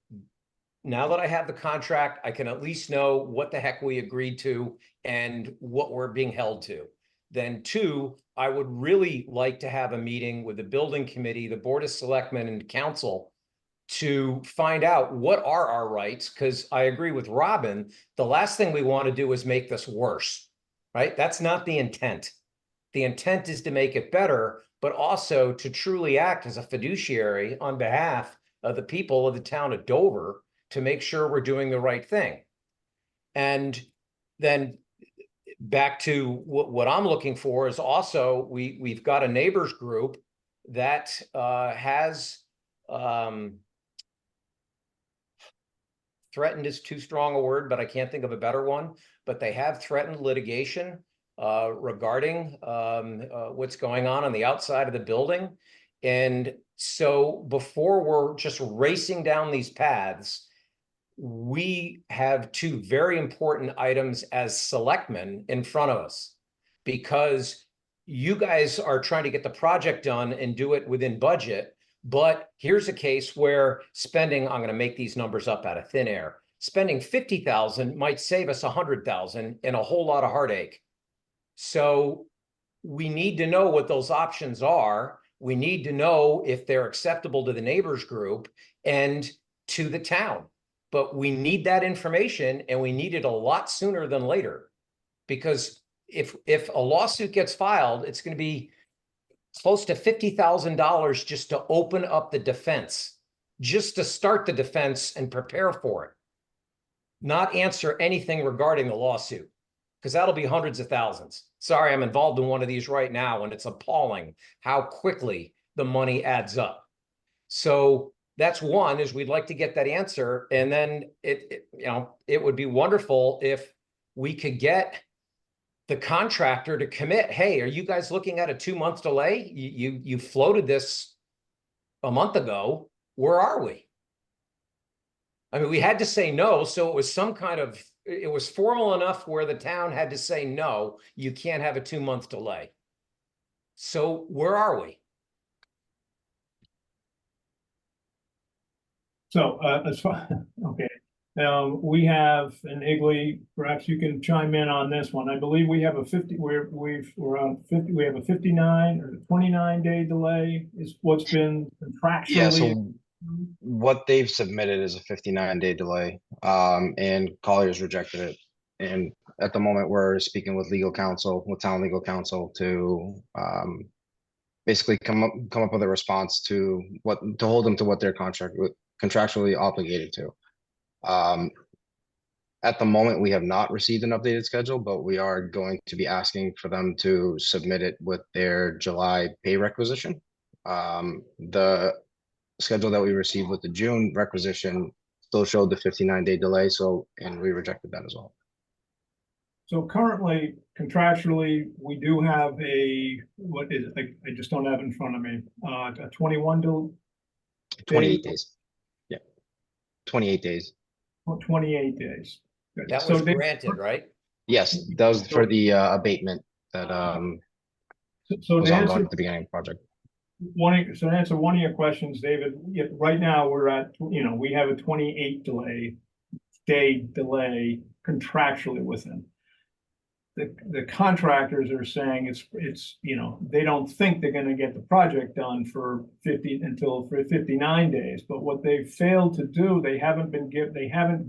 now that I have the contract, I can at least know what the heck we agreed to and what we're being held to. Then two, I would really like to have a meeting with the building committee, the board of selectmen and council to find out what are our rights, because I agree with Robin, the last thing we want to do is make this worse, right? That's not the intent. The intent is to make it better, but also to truly act as a fiduciary on behalf of the people of the town of Dover to make sure we're doing the right thing. And then back to what I'm looking for is also we've got a neighbors group that has threatened is too strong a word, but I can't think of a better one. But they have threatened litigation regarding what's going on the outside of the building. And so before we're just racing down these paths, we have two very important items as selectmen in front of us, because you guys are trying to get the project done and do it within budget. But here's a case where spending, I'm going to make these numbers up out of thin air, spending 50,000 might save us 100,000 and a whole lot of heartache. So we need to know what those options are. We need to know if they're acceptable to the neighbors group and to the town. But we need that information, and we need it a lot sooner than later. Because if a lawsuit gets filed, it's going to be close to $50,000 just to open up the defense, just to start the defense and prepare for it. Not answer anything regarding the lawsuit, because that'll be hundreds of thousands. Sorry, I'm involved in one of these right now, and it's appalling how quickly the money adds up. So that's one, is we'd like to get that answer. And then it would be wonderful if we could get the contractor to commit. Hey, are you guys looking at a 2-month delay? You floated this a month ago. Where are we? I mean, we had to say no. So it was it was formal enough where the town had to say, no, you can't have a 2-month delay. So where are we? So, as far, okay, we have an Igley, perhaps you can chime in on this one. I believe we have a 50, we're on 50, we have a 59 or 29-day delay is what's been contractually. Yeah, so what they've submitted is a 59-day delay, and Collier's rejected it. And at the moment, we're speaking with legal counsel, with town legal counsel to basically come up with a response to hold them to what their contractually obligated to. At the moment, we have not received an updated schedule, but we are going to be asking for them to submit it with their July pay requisition. The schedule that we received with the June requisition still showed the 59-day delay, and we rejected that as well. So currently, contractually, we do have what is it? I just don't have it in front of me, a 28 days. Yeah, 28 days. 28 days. Good. That So was granted, right? Yes, that was for the abatement that so was to ongoing answer at the beginning of the project. to answer one of your questions, David, right now we're at, we have a 28-day delay contractually with them. The contractors are saying it's they don't think they're going to get the project done for 59 days. But what they've failed to do, they haven't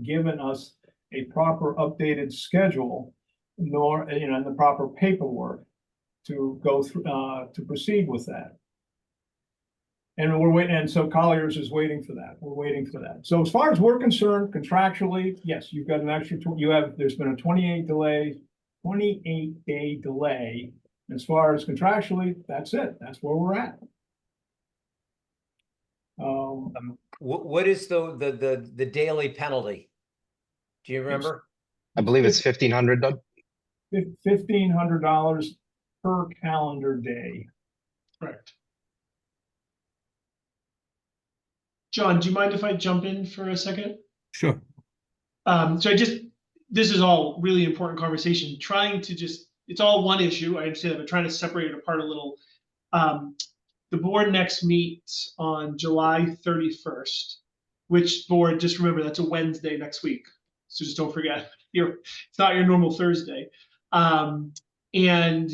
given us a proper updated schedule, nor and the proper paperwork to go through to proceed with that. And we're waiting, and so Colliers is waiting for that. We're waiting for that. So as far as we're concerned, contractually, yes, you've got an extra. There's been a 28-day delay. As far as contractually, that's it. That's where we're at. What is the daily penalty? Do you remember? I believe it's 1,500, Doug. $1,500 per calendar day. Correct. John, do you mind if I jump in for a second? Sure. So this is all really important conversation, trying to just it's all one issue. I understand that, but trying to separate it apart a little. The board next meets on July 31st, which board, just remember, that's a Wednesday next week. So just don't forget, it's not your normal Thursday. And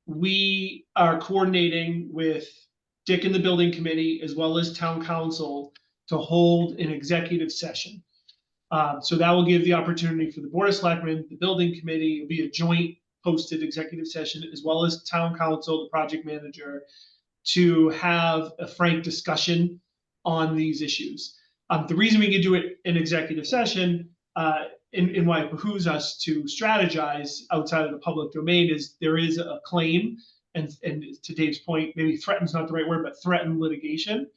we are coordinating with Dick and the building committee, as well as town council, to hold an executive session. So that will give the opportunity for the Board of Selectmen, the building committee, it'll be a joint posted executive session, as well as town council, the project manager, to have a frank discussion on these issues. The reason we can do it in executive session, and why it behooves us to strategize outside of the public domain, is there is a claim, and to Dave's point, maybe threaten's not the right word, but threatened litigation,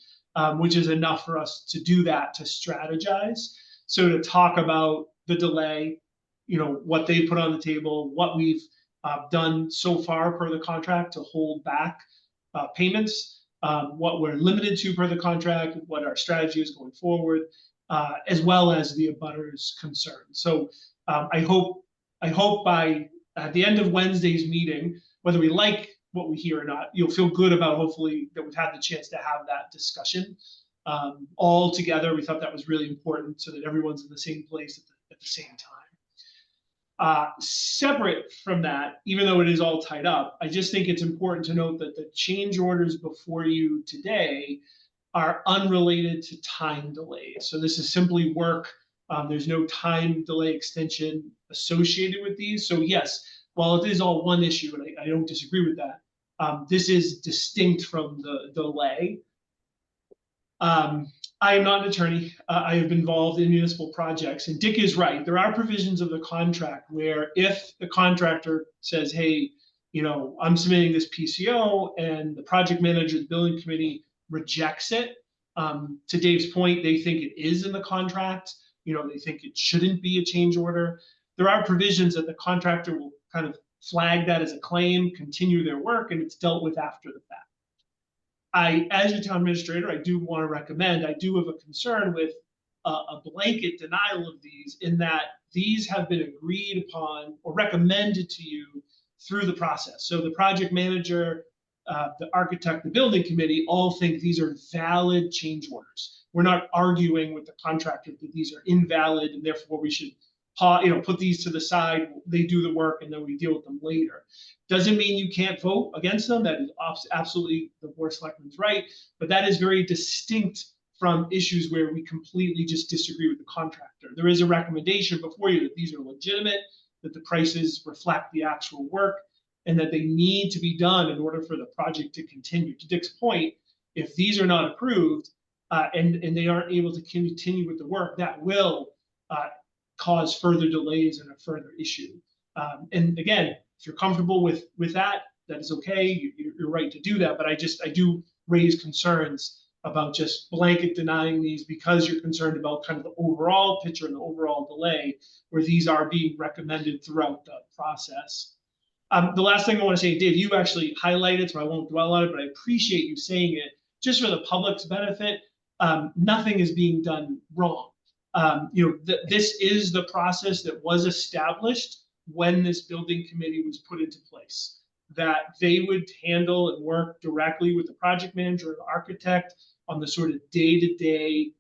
which is enough for us to do that, to strategize. So to talk about the delay, what they put on the table, what we've done so far per the contract to hold back payments, what we're limited to per the contract, what our strategy is going forward, as well as the abutters' concerns. So I hope by at the end of Wednesday's meeting, whether we like what we hear or not, you'll feel good about hopefully that we've had the chance to have that discussion all together. We thought that was really important so that everyone's in the same place at the same time. Separate from that, even though it is all tied up, I just think it's important to note that the change orders before you today are unrelated to time delays. So this is simply work. There's no time delay extension associated with these. So yes, while it is all one issue, and I don't disagree with that, this is distinct from the delay. I am not an attorney. I have been involved in municipal projects, and Dick is right. There are provisions of the contract where if the contractor says, hey, I'm submitting this PCO, and the project manager, the building committee rejects it, to Dave's point, they think it is in the contract. They think it shouldn't be a change order. There are provisions that the contractor will kind of flag that as a claim, continue their work, and it's dealt with after the fact. As your town administrator, I do want to recommend, I do have a concern with a blanket denial of these, in that these have been agreed upon or recommended to you through the process. So the project manager, the architect, the building committee all think these are valid change orders. We're not arguing with the contractor that these are invalid and therefore we should put these to the side, they do the work, and then we deal with them later. Doesn't mean you can't vote against them. That is absolutely the Board of Selectmen's right, but that is very distinct from issues where we completely just disagree with the contractor. There is a recommendation before you that these are legitimate, that the prices reflect the actual work, and that they need to be done in order for the project to continue. To Dick's point, if these are not approved and they aren't able to continue with the work, that will cause further delays and a further issue. And again, if you're comfortable with that, that is okay. You're right to do that. But I do raise concerns about just blanket denying these because you're concerned about kind of the overall picture and the overall delay, where these are being recommended throughout the process. The last thing I want to say, Dave, you actually highlighted, so I won't dwell on it, but I appreciate you saying it just for the public's benefit. Nothing is being done wrong. This is the process that was established when this building committee was put into place, that they would handle and work directly with the project manager or the architect on the sort of day-to-day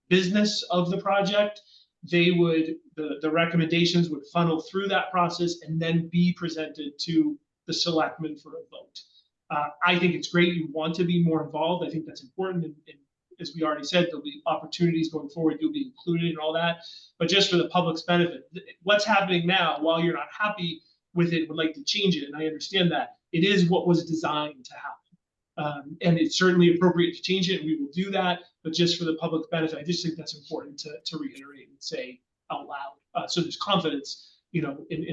business of the project. The recommendations would funnel through that process and then be presented to the selectmen for a vote. I think it's great you want to be more involved. I think that's important. And as we already said, there'll be opportunities going forward. You'll be included in all that. But just for the public's benefit, what's happening now, while you're not happy with it, would like to change it, and I understand that, it is what was designed to happen. And it's certainly appropriate to change it, and we will do that. But just for the public's benefit, I just think that's important to reiterate and say out loud. So there's confidence, in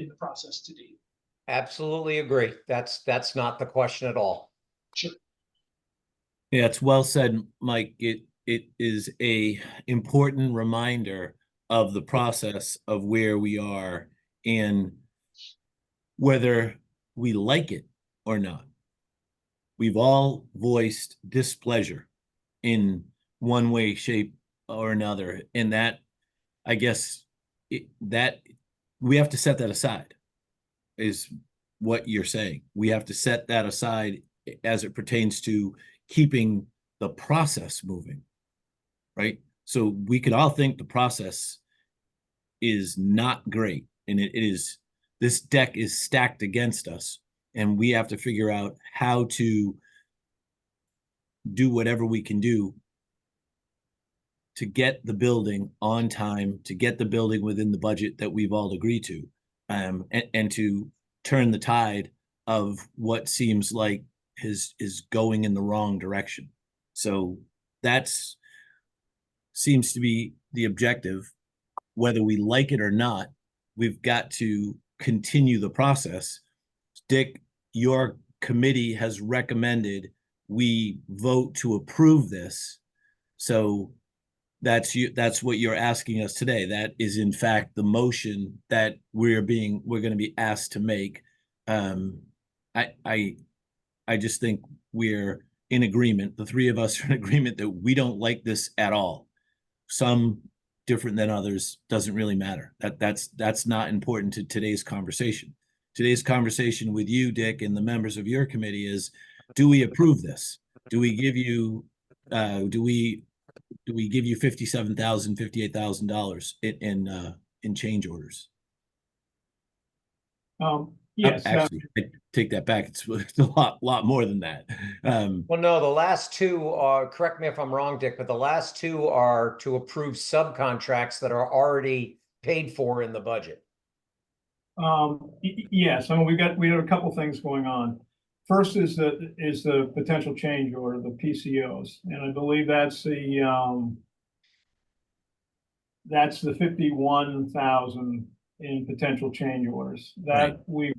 the process to date. Absolutely agree. That's not the question at all. Sure. Yeah, it's well said, Mike. It is a important reminder of the process of where we are and whether we like it or not. We've all voiced displeasure in one way, shape, or another, and that, I guess, that we have to set that aside. is what you're saying. We have to set that aside as it pertains to keeping the process moving, right? So we could all think the process is not great, and it is, this deck is stacked against us, and we have to figure out how to do whatever we can do to get the building on time, to get the building within the budget that we've all agreed to, and to turn the tide of what seems like is going in the wrong direction. So that's seems to be the objective. Whether we like it or not, we've got to continue the process. Dick, your committee has recommended we vote to approve this. So that's what you're asking us today. That is in fact the motion that we're going to be asked to make. I just think we're in agreement. The three of us are in agreement that we don't like this at all. Some different than others, doesn't really matter. That's not important to today's conversation. Today's conversation with you, Dick, and the members of your committee is, do we approve this? Do we give you $57,000, $58,000 in change orders? Yes, Actually, I take that back. It's a lot more than that. Well, no, the last two are, correct me if I'm wrong, Dick, but the last two are to approve subcontracts that are already paid for in the budget. yes, I mean, we have a couple things going on. First is the potential change order, the PCOs, and I believe that's the 51,000 in potential change orders. That Right. we've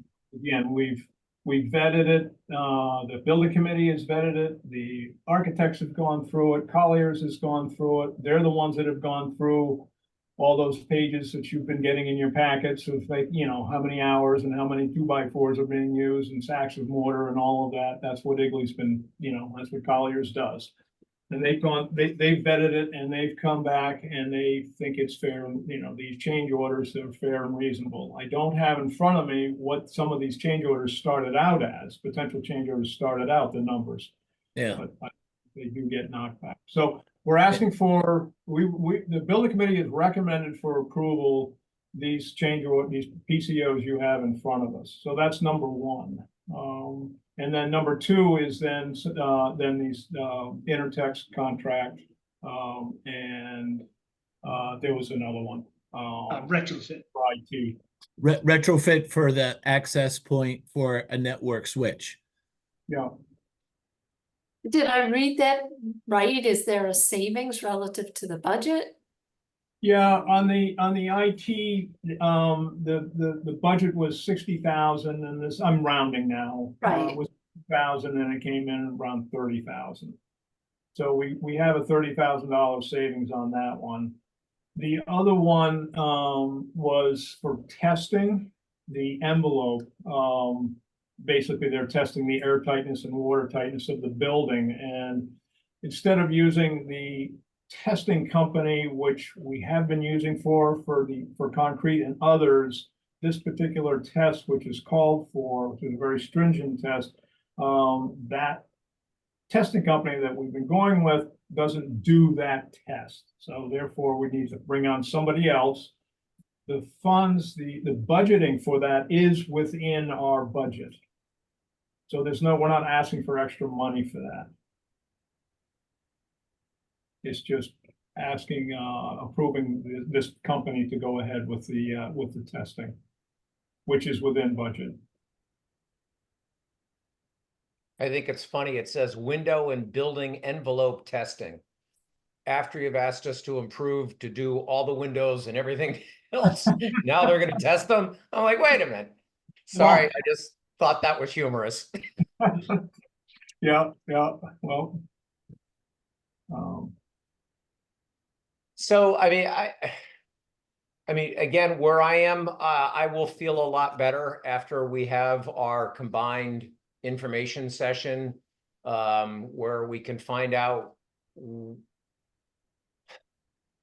vetted it. The building committee has vetted it. The architects have gone through it. Colliers has gone through it. They're the ones that have gone through all those pages that you've been getting in your packets of, like, how many hours and how many 2x4s are being used and sacks of mortar and all of that. That's what Igley's been, that's what Colliers does. And they've vetted it, and they've come back and they think it's fair. These change orders are fair and reasonable. I don't have in front of me what some of these change orders started out as, potential change orders started out, the numbers. Yeah. But they do get knocked back. So we're asking for, the building committee has recommended for approval these these PCOs you have in front of us. So that's number one. And then number two is then these Intertext contract, and there was another one. Retrofit. For IT. Retrofit for the access point for a network switch. Yeah. Did I read that right? Is there a savings relative to the budget? Yeah, on the IT, the budget was 60,000, and this, I'm rounding now. Right. It was 1,000, and it came in around 30,000. So we have a $30,000 savings on that one. The other one was for testing the envelope. Basically, they're testing the air tightness and water tightness of the building, and instead of using the testing company, which we have been using for concrete and others, this particular test, which is called for, which is a very stringent test, that testing company that we've been going with doesn't do that test. So therefore, we need to bring on somebody else. The funds, the budgeting for that is within our budget. So we're not asking for extra money for that. It's just asking, approving this company to go ahead with the testing, which is within budget. I think it's funny. It says window and building envelope testing. After you've asked us to improve, to do all the windows and everything else, now they're going to test them. I'm like, wait a minute. Sorry, I just thought that was humorous. Yeah, well. So, I mean, again, where I am, I will feel a lot better after we have our combined information session, where we can find out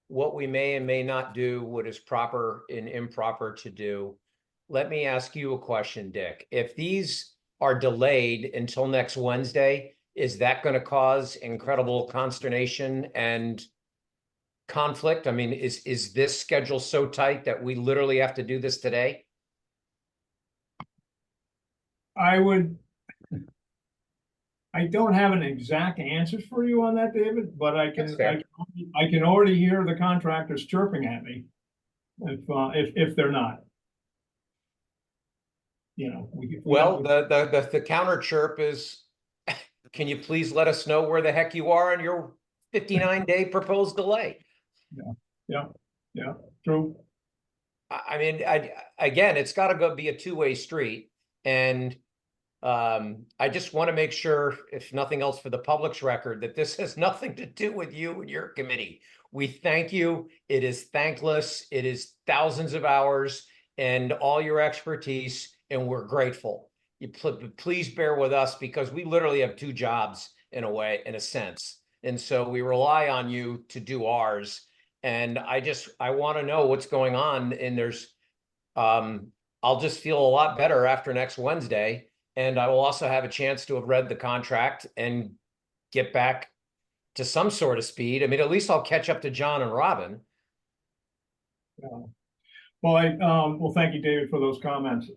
what we may and may not do, what is proper and improper to do. let me ask you a question, Dick. If these are delayed until next Wednesday, is that going to cause incredible consternation and conflict? I mean, is this schedule so tight that we literally have to do this today? I don't have an exact answer for you on that, David, but That's fair. I can already hear the contractors chirping at me if they're not. You know, Well, the counter chirp is, can you please let us know where the heck you are on your 59-day proposed delay? yeah, true. I mean, again, it's got to go be a two-way street. And I just want to make sure, if nothing else for the public's record, that this has nothing to do with you and your committee. We thank you. It is thankless. It is thousands of hours and all your expertise, and we're grateful. You please bear with us because we literally have two jobs in a way, in a sense. And so we rely on you to do ours. And I want to know what's going on. And I'll just feel a lot better after next Wednesday. And I will also have a chance to have read the contract and get back to some sort of speed. I mean, at least I'll catch up to John and Robin. Yeah. Well, well, thank you, David, for those comments.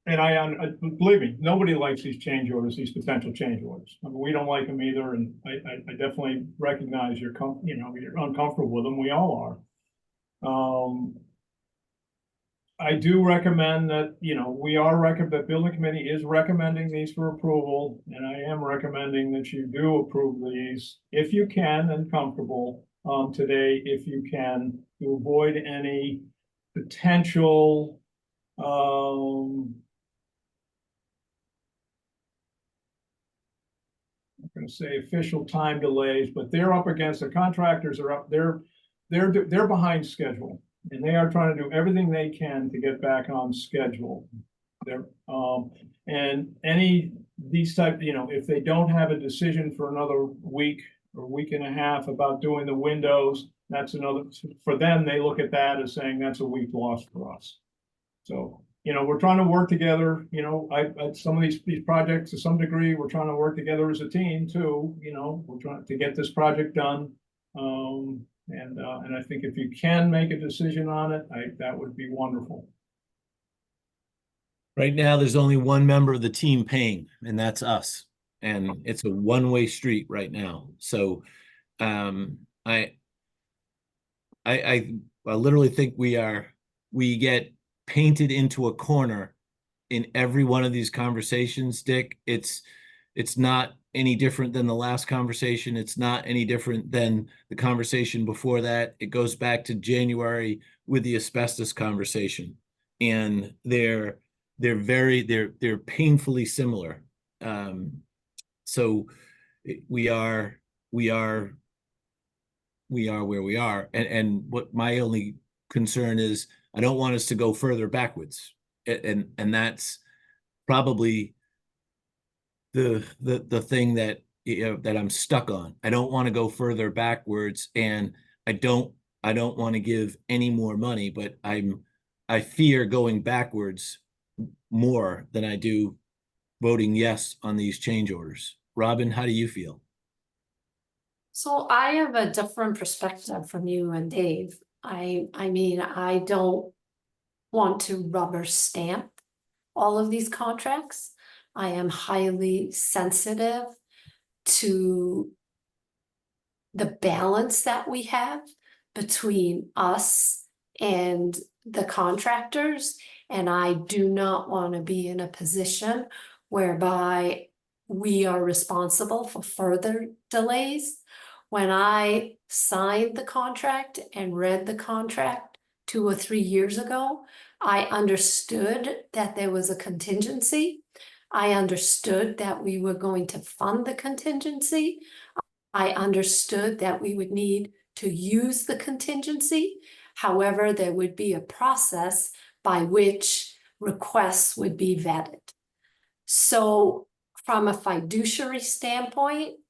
And I believe me, nobody likes these change orders, these potential change orders. I mean, we don't like them either, and I definitely recognize you're uncomfortable with them. We all are. I do recommend that, the building committee is recommending these for approval, and I am recommending that you do approve these if you can and comfortable today, if you can, to avoid any potential I'm not going to say official time delays, but they're up against, the contractors are up, they're behind schedule. And they are trying to do everything they can to get back on schedule. And these type, if they don't have a decision for another week or week and a half about doing the windows, that's another, for them, they look at that as saying that's a week lost for us. So, we're trying to work together, some of these projects to some degree, we're trying to work together as a team too, we're trying to get this project done. And I think if you can make a decision on it, that would be wonderful. Right now, there's only one member of the team paying, and that's us. And it's a one-way street right now. So I literally think we get painted into a corner in every one of these conversations, Dick. It's not any different than the last conversation. It's not any different than the conversation before that. It goes back to January with the asbestos conversation, and they're painfully similar. So we are where we are, and what my only concern is, I don't want us to go further backwards, and that's probably the thing that that I'm stuck on. I don't want to go further backwards, and I don't want to give any more money, but I fear going backwards more than I do voting yes on these change orders. Robin, how do you feel? So I have a different perspective from you and Dave. I mean, I don't want to rubber stamp all of these contracts. I am highly sensitive to the balance that we have between us and the contractors. And I do not want to be in a position whereby we are responsible for further delays. When I signed the contract and read the contract 2 or 3 years ago, I understood that there was a contingency. I understood that we were going to fund the contingency. I understood that we would need to use the contingency. However, there would be a process by which requests would be vetted. So from a fiduciary standpoint,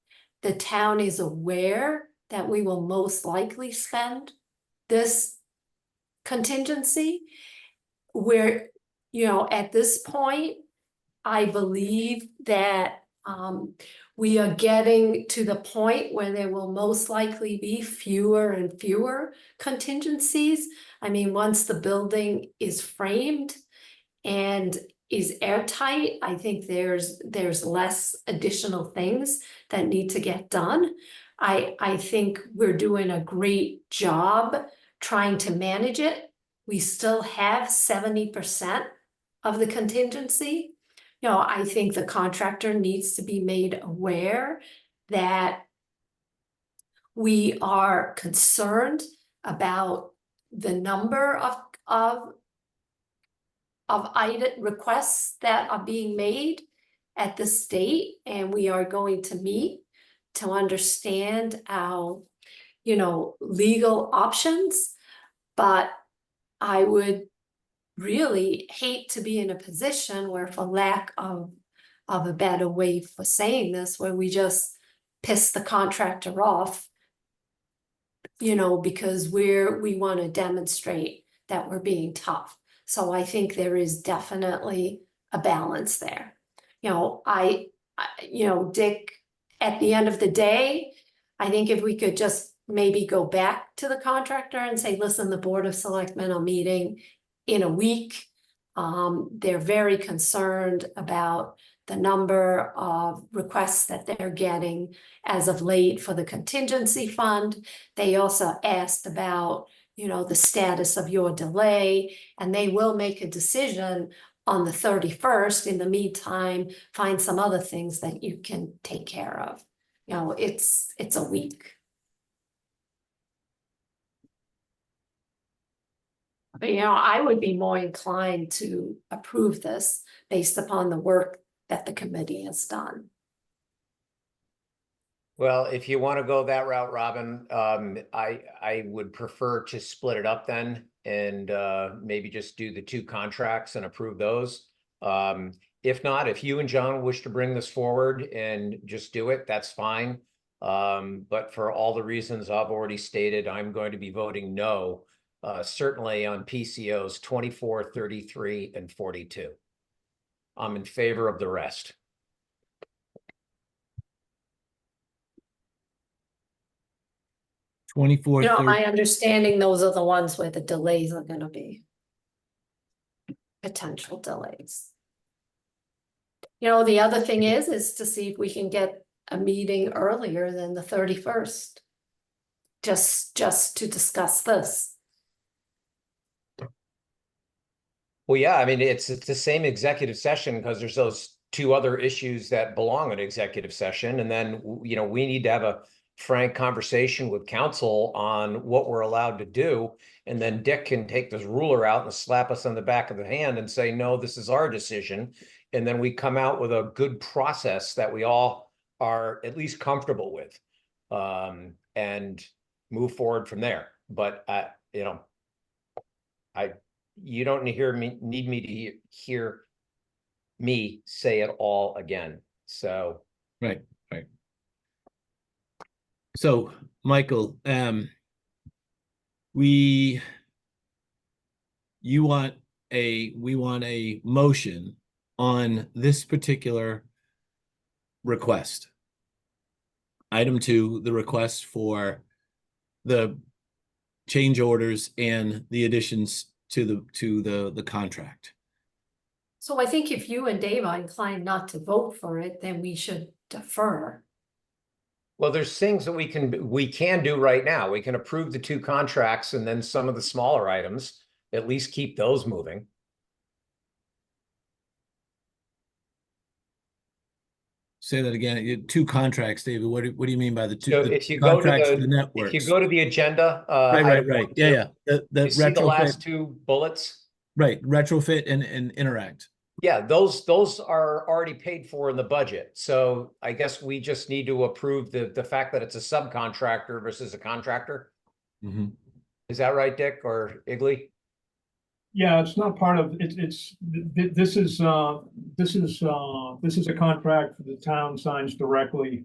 the town is aware that we will most likely spend this contingency. we're, you know, at this point, I believe that we are getting to the point where there will most likely be fewer and fewer contingencies. I mean, once the building is framed and is airtight, I think there's less additional things that need to get done. I think we're doing a great job trying to manage it. We still have 70% of the contingency. You know, I think the contractor needs to be made aware that we are concerned about the number of item requests that are being made at the state, and we are going to meet to understand our, you know, legal options. But I would really hate to be in a position where, for lack of a better way for saying this, where we just piss the contractor off, you know, because we want to demonstrate that we're being tough. So I think there is definitely a balance there. You know, you know, Dick, at the end of the day, I think if we could just maybe go back to the contractor and say, listen, the Board of Selectmen are meeting in a week. They're very concerned about the number of requests that they're getting as of late for the contingency fund. They also asked about, you know, the status of your delay, and they will make a decision on the 31st. In the meantime, find some other things that you can take care of. You know, it's a week. But, you know, I would be more inclined to approve this based upon the work that the committee has done. Well, if you want to go that route, Robin, I would prefer to split it up then and maybe just do the two contracts and approve those. If not, if you and John wish to bring this forward and just do it, that's fine. But for all the reasons I've already stated, I'm going to be voting no, certainly on PCOs 24, 33, and 42. I'm in favor of the rest. You know, my understanding, those are the ones where the delays are gonna be. Potential delays. You know, the other thing is to see if we can get a meeting earlier than the 31st. Just to discuss this. Well, yeah, I mean, it's the same executive session because there's those two other issues that belong in executive session. And then, you know, we need to have a frank conversation with council on what we're allowed to do. And then Dick can take this ruler out and slap us on the back of the hand and say, no, this is our decision. And then we come out with a good process that we all are at least comfortable with, and move forward from there. But, you know, you don't need me to hear me say it all again. So. Right. So, Michael, we want a motion on this particular request. Item 2, the request for the change orders and the additions to the contract. So I think if you and Dave are inclined not to vote for it, then we should defer. Well, there's things that we can do right now. We can approve the two contracts and then some of the smaller items, at least keep those moving. Say that again. 2 contracts, David. What do you mean by the two? So The if you go to the networks. if you go to the agenda, right. Yeah. The see the last retrofit, 2 bullets. right? Retrofit and interact. Yeah, those are already paid for in the budget. So I guess we just need to approve the fact that it's a subcontractor versus a contractor. Mm-hmm. Is that right, Dick or Igley? Yeah, it's not part of it. This is a contract the town signs directly.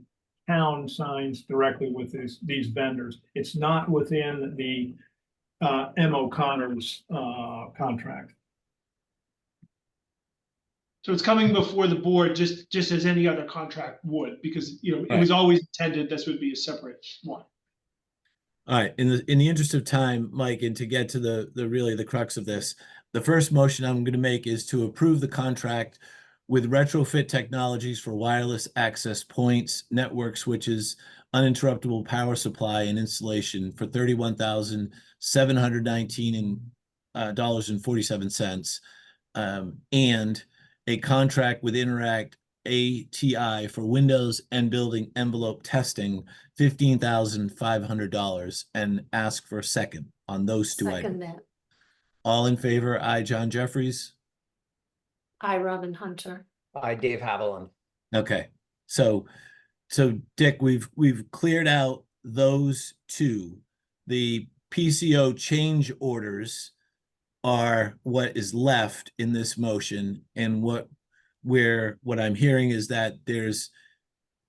Town signs directly with these vendors. It's not within the M. O'Connor's contract. So it's coming before the board just as any other contract would, because, you know, it Right. was always intended this would be a separate one. All right, in the interest of time, Mike, and to get to the really the crux of this, the first motion I'm going to make is to approve the contract with Retrofit Technologies for wireless access points, network switches, uninterruptible power supply and installation for $31,719 and a contract with Interact ATI for Windows and building envelope testing, $15,500, and ask for a second on those two items. Second that. All in favor? Aye, John Jeffries. I, Robin Hunter. Hi, Dave Haviland. Okay, so Dick, we've cleared out those two. The PCO change orders are what is left in this motion, and what I'm hearing is that there's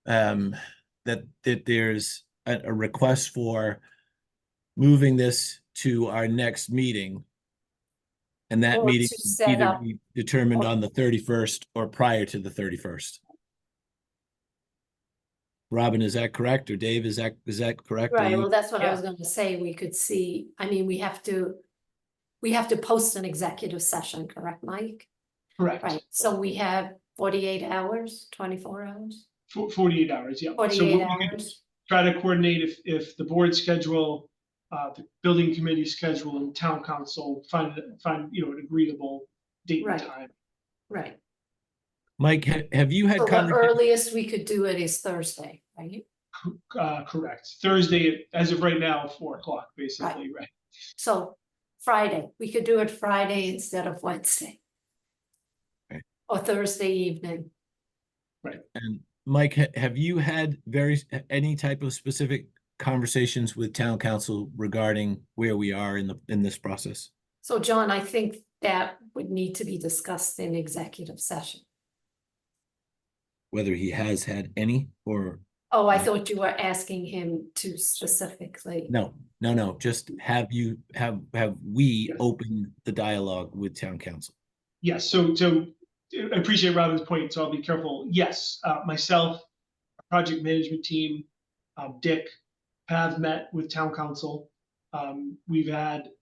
that there's a request for moving this to our next meeting. And that Or meeting to will set either up- be determined on the 31st or prior to the 31st. Robin, is that correct? Or Dave, is that correct? Are Right, you- well, that's what I Yeah. was gonna say. We could see, I mean, we have to post an executive session, correct, Mike? Correct. Right, so we have 48 hours, 24 hours, 48 hours, yeah. So 48 we could hours. try to coordinate if the board schedule, the building committee schedule and town council find, you know, an agreeable date and Right. time. Right, Mike, have you had so the conversations? earliest we could do it is Thursday, right? Correct. Thursday, as of right now, 4 o'clock, basically, right? So Friday, we could do it Friday instead of Wednesday. Okay. Or Thursday evening. And Mike, have you had any type of specific conversations with town council regarding where we are in this process? So John, I think that would need to be discussed in executive session. Whether he has had any or Oh, I thought you were asking him to specifically. no, just have we Yes. opened the dialogue with town council? Yes, so I appreciate Robin's point, so I'll be careful. Yes, myself, project management team, Dick, have met with town council. We've had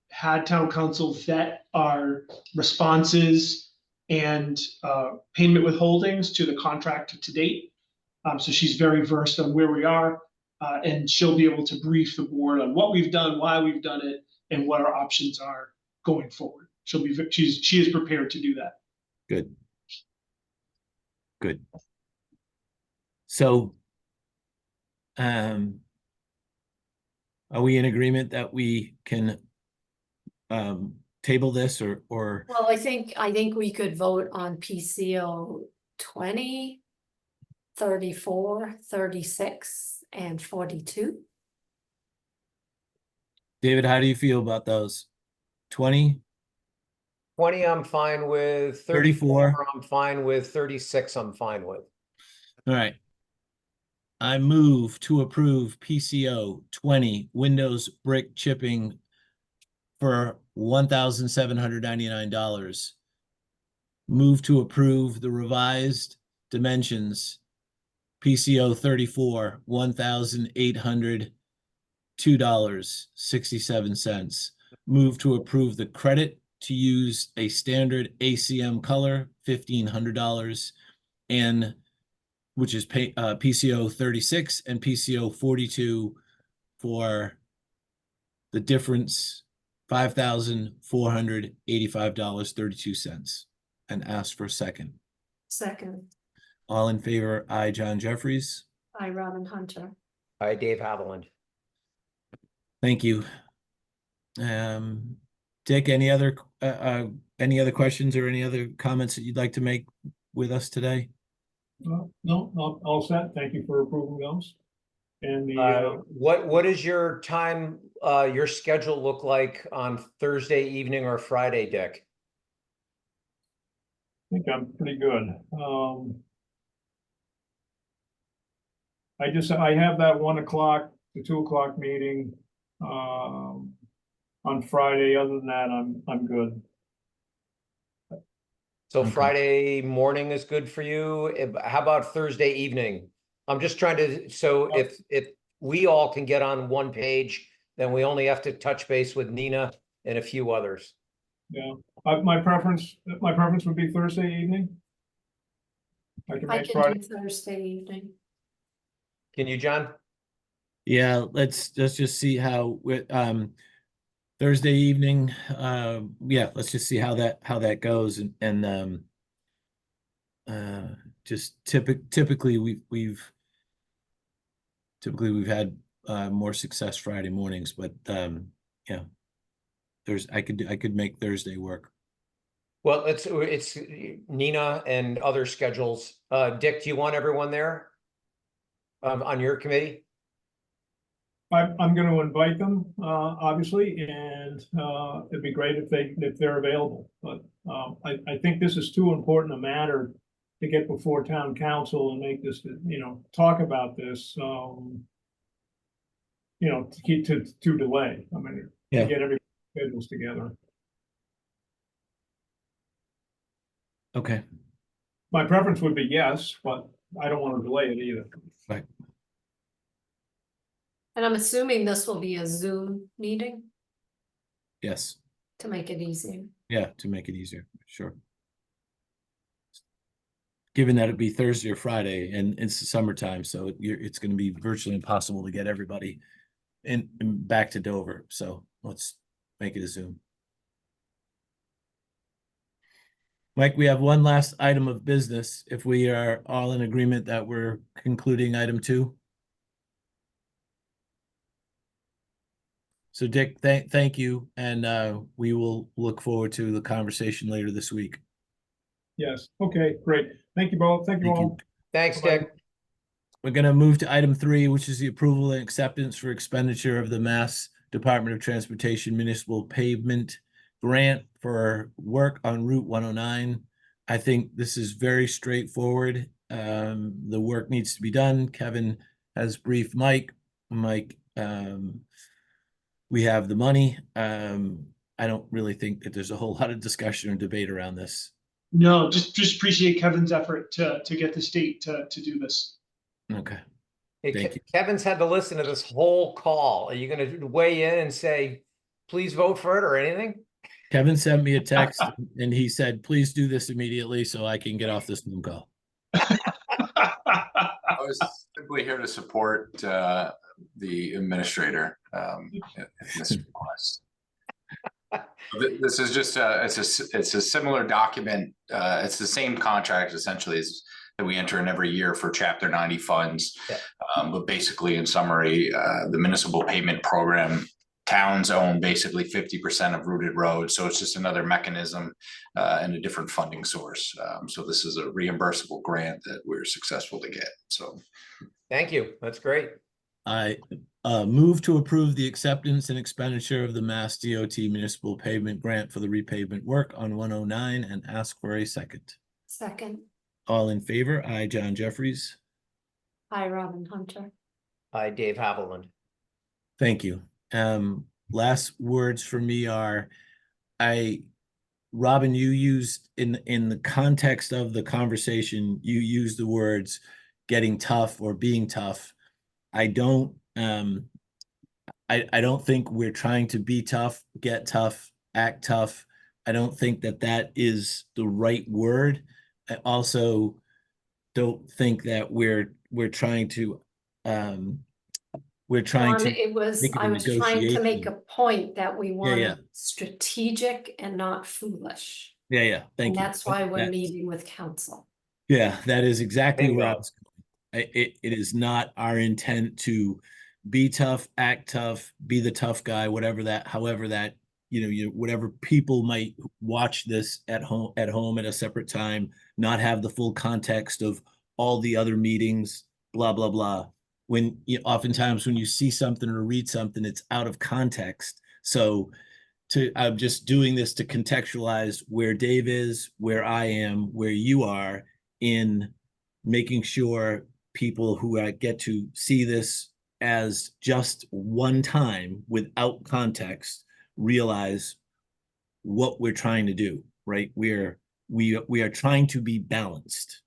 town council vet our responses and payment withholdings to the contract to date. So she's very versed on where we are, and she'll be able to brief the board on what we've done, why we've done it, and what our options are going forward. She is prepared to do that. Good. Good. So, are we in agreement that we can table this or Well, I think we could vote on PCO 20, 34, 36, and 42. David, how do you feel about those? 20? 20, I'm fine with. 34. I'm fine with. 36, I'm fine with. All right. I move to approve PCO 20 Windows brick chipping for $1,799. Move to approve the revised dimensions PCO 34 $1,802.67. Move to approve the credit to use a standard ACM color $1,500 and which is PCO 36 and PCO 42 for the difference $5,485.32 and ask for a second. Second, All in favor, aye, John Jeffries. I, Robin Hunter. Hi, Dave Haviland. Thank you. Dick, any other questions or any other comments that you'd like to make with us today? No, all set. Thank you for approving those. And the, What is your time, your schedule look like on Thursday evening or Friday, Dick? I think I'm pretty good. I have that 1 o'clock to 2 o'clock meeting, on Friday. Other than that, I'm good. So Okay. Friday morning is good for you. How about Thursday evening? I'm just trying to, so if we all can get on one page, then we only have to touch base with Nina and a few others. Yeah, my preference would be Thursday evening. I can I make can Friday. do Thursday evening. Can you, John? Yeah, let's just see how Thursday evening, yeah, let's just see how that goes, and just typically we've had more success Friday mornings, but yeah, I could make Thursday work. Well, it's Nina and other schedules. Dick, do you want everyone there? On your committee? I'm going to invite them, obviously, and it'd be great if they're available. But I think this is too important a matter to get before town council and make this, talk about this. To keep to delay. I mean, Yeah. to get every schedules together. Okay. My preference would be yes, but I don't want to delay it either. Right. And I'm assuming this will be a Zoom meeting Yes. to make it easier. Yeah, to make it easier, sure. Given that it'd be Thursday or Friday and it's the summertime, so it's going to be virtually impossible to get everybody in back to Dover. So let's make it a Zoom. Mike, we have one last item of business. If we are all in agreement that we're concluding item 2. So Dick, thank you. And we will look forward to the conversation later this week. Yes. Okay, great. Thank you both. Thank you Thank you. all. Thanks, Bye-bye. Dick. We're going to move to item 3, which is the approval and acceptance for expenditure of the Mass Department of Transportation Municipal Pavement Grant for work on Route 109. I think this is very straightforward. The work needs to be done. Kevin has briefed Mike. Mike, we have the money. I don't really think that there's a whole lot of discussion or debate around this. No, just appreciate Kevin's effort to get the state to do this. Okay. Hey, Thank you. Kevin's had to listen to this whole call. Are you going to weigh in and say, please vote for it or anything? Kevin sent me a text and he said, please do this immediately so I can get off this Zoom call. I was simply here to support the administrator in this request. This is just it's a similar document. It's the same contract essentially as that we enter in every year for Chapter 90 funds. Yeah. But basically, in summary, the municipal payment program, towns own basically 50% of routed roads. So it's just another mechanism and a different funding source. So this is a reimbursable grant that we're successful to get. So Thank you. That's great. I move to approve the acceptance and expenditure of the Mass DOT municipal pavement grant for the repavement work on 109 and ask for a second. Second, All in favor? Aye, John Jeffries. hi, Robin Hunter. Hi, Dave Haviland. Thank you. Last words for me are, Robin, you used in the context of the conversation, you used the words getting tough or being tough. I don't think we're trying to be tough, get tough, act tough. I don't think that is the right word. I also don't think that we're trying to It was, make it a I was trying to make negotiation. a point that we Yeah. want strategic and not foolish. Yeah. Thank And you. that's why we're meeting with council. Yeah, that is exactly where I Bingo. was going. It is not our intent to be tough, act tough, be the tough guy, however that, whatever people might watch this at home at a separate time, not have the full context of all the other meetings, blah, blah, blah. Oftentimes when you see something or read something, it's out of context. So I'm just doing this to contextualize where Dave is, where I am, where you are, in making sure people who get to see this as just one time without context realize what we're trying to do, right? We're we are trying to be balanced.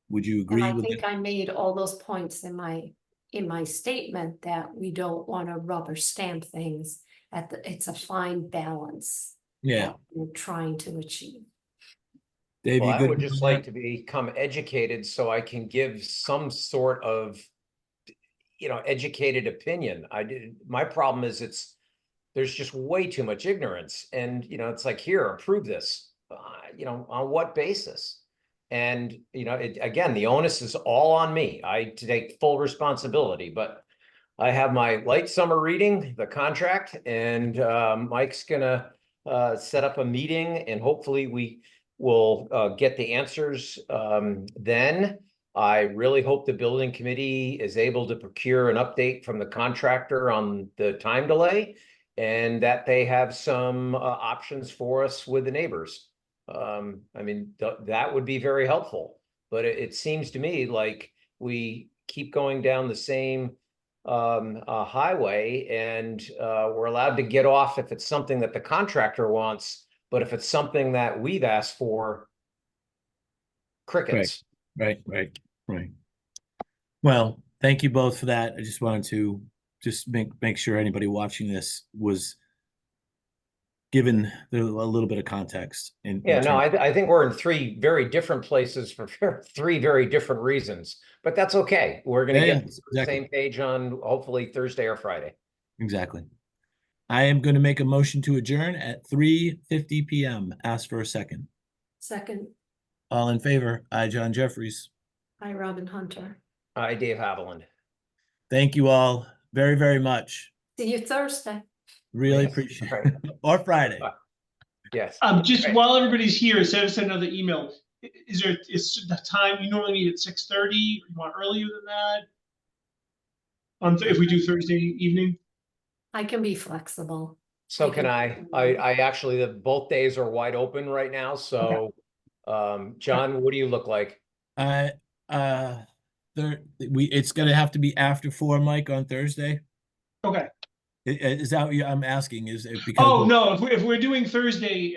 Would you And agree I with think it? I made all those points in my statement that we don't want to rubber stamp things it's a fine balance. Yeah, that we're trying to achieve. Dave, Well, you I good would with just that? like to become educated so I can give some sort of, educated opinion. My problem is there's just way too much ignorance. And, it's like, here, approve this, on what basis? And, again, the onus is all on me. I take full responsibility, but I have my light summer reading, the contract, and Mike's gonna set up a meeting and hopefully we will get the answers then. I really hope the building committee is able to procure an update from the contractor on the time delay and that they have some options for us with the neighbors. I mean, that would be very helpful, but it seems to me like we keep going down the same highway and we're allowed to get off if it's something that the contractor wants, but if it's something that we've asked for, crickets. Right. Well, thank you both for that. I just wanted to just make sure anybody watching this was given a little bit of context. Yeah, no, I think we're in three very different places for three very different reasons, but that's okay. We're gonna get to the exactly. same page on hopefully Thursday or Friday. Exactly. I am going to make a motion to adjourn at 3:50 p.m. Ask for a second. Second, All in favor? I, John Jeffries. hi, Robin Hunter. Hi, Dave Haviland. Thank you all very, very much. See you Thursday. Really Yes, appreciate right. it. Or Friday. Yes. Just Right. while everybody's here, send us another email. Is the time you normally meet at 6:30? You want earlier than that? If we do Thursday evening? I can be flexible. So I can can- I actually, both days are wide open right now, so John, what do you look like? I it's gonna have to be after 4, Mike, on Thursday. Okay. Is that what I'm asking? Is it because Oh, no, if we're doing Thursday,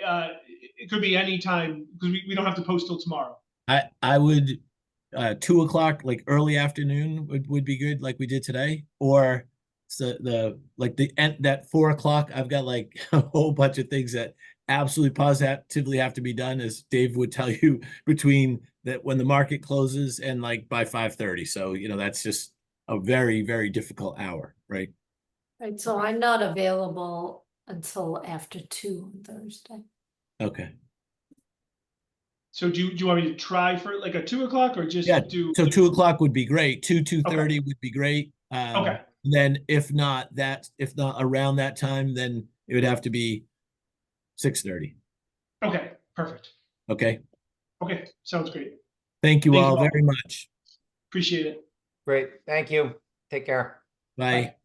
it could be any time because we don't have to post till tomorrow. I would 2 o'clock, like early afternoon would be good, like we did today, or the end that 4 o'clock. I've got like a whole bunch of things that absolutely positively have to be done, as Dave would tell you, between that when the market closes and like by 5:30. So that's just a very, very difficult hour, right? Right, so I'm not available until after 2 on Thursday. Okay. So do you want me to try for like a 2 o'clock or just Yeah. do? So 2 o'clock would be great. 2:30 would be great. Okay. Then if not around that time, then it would have to be 6:30. Okay, perfect. Okay. Okay, sounds great. Thank you Thank you all all. very much. Appreciate it. Great, thank you. Take care. Bye.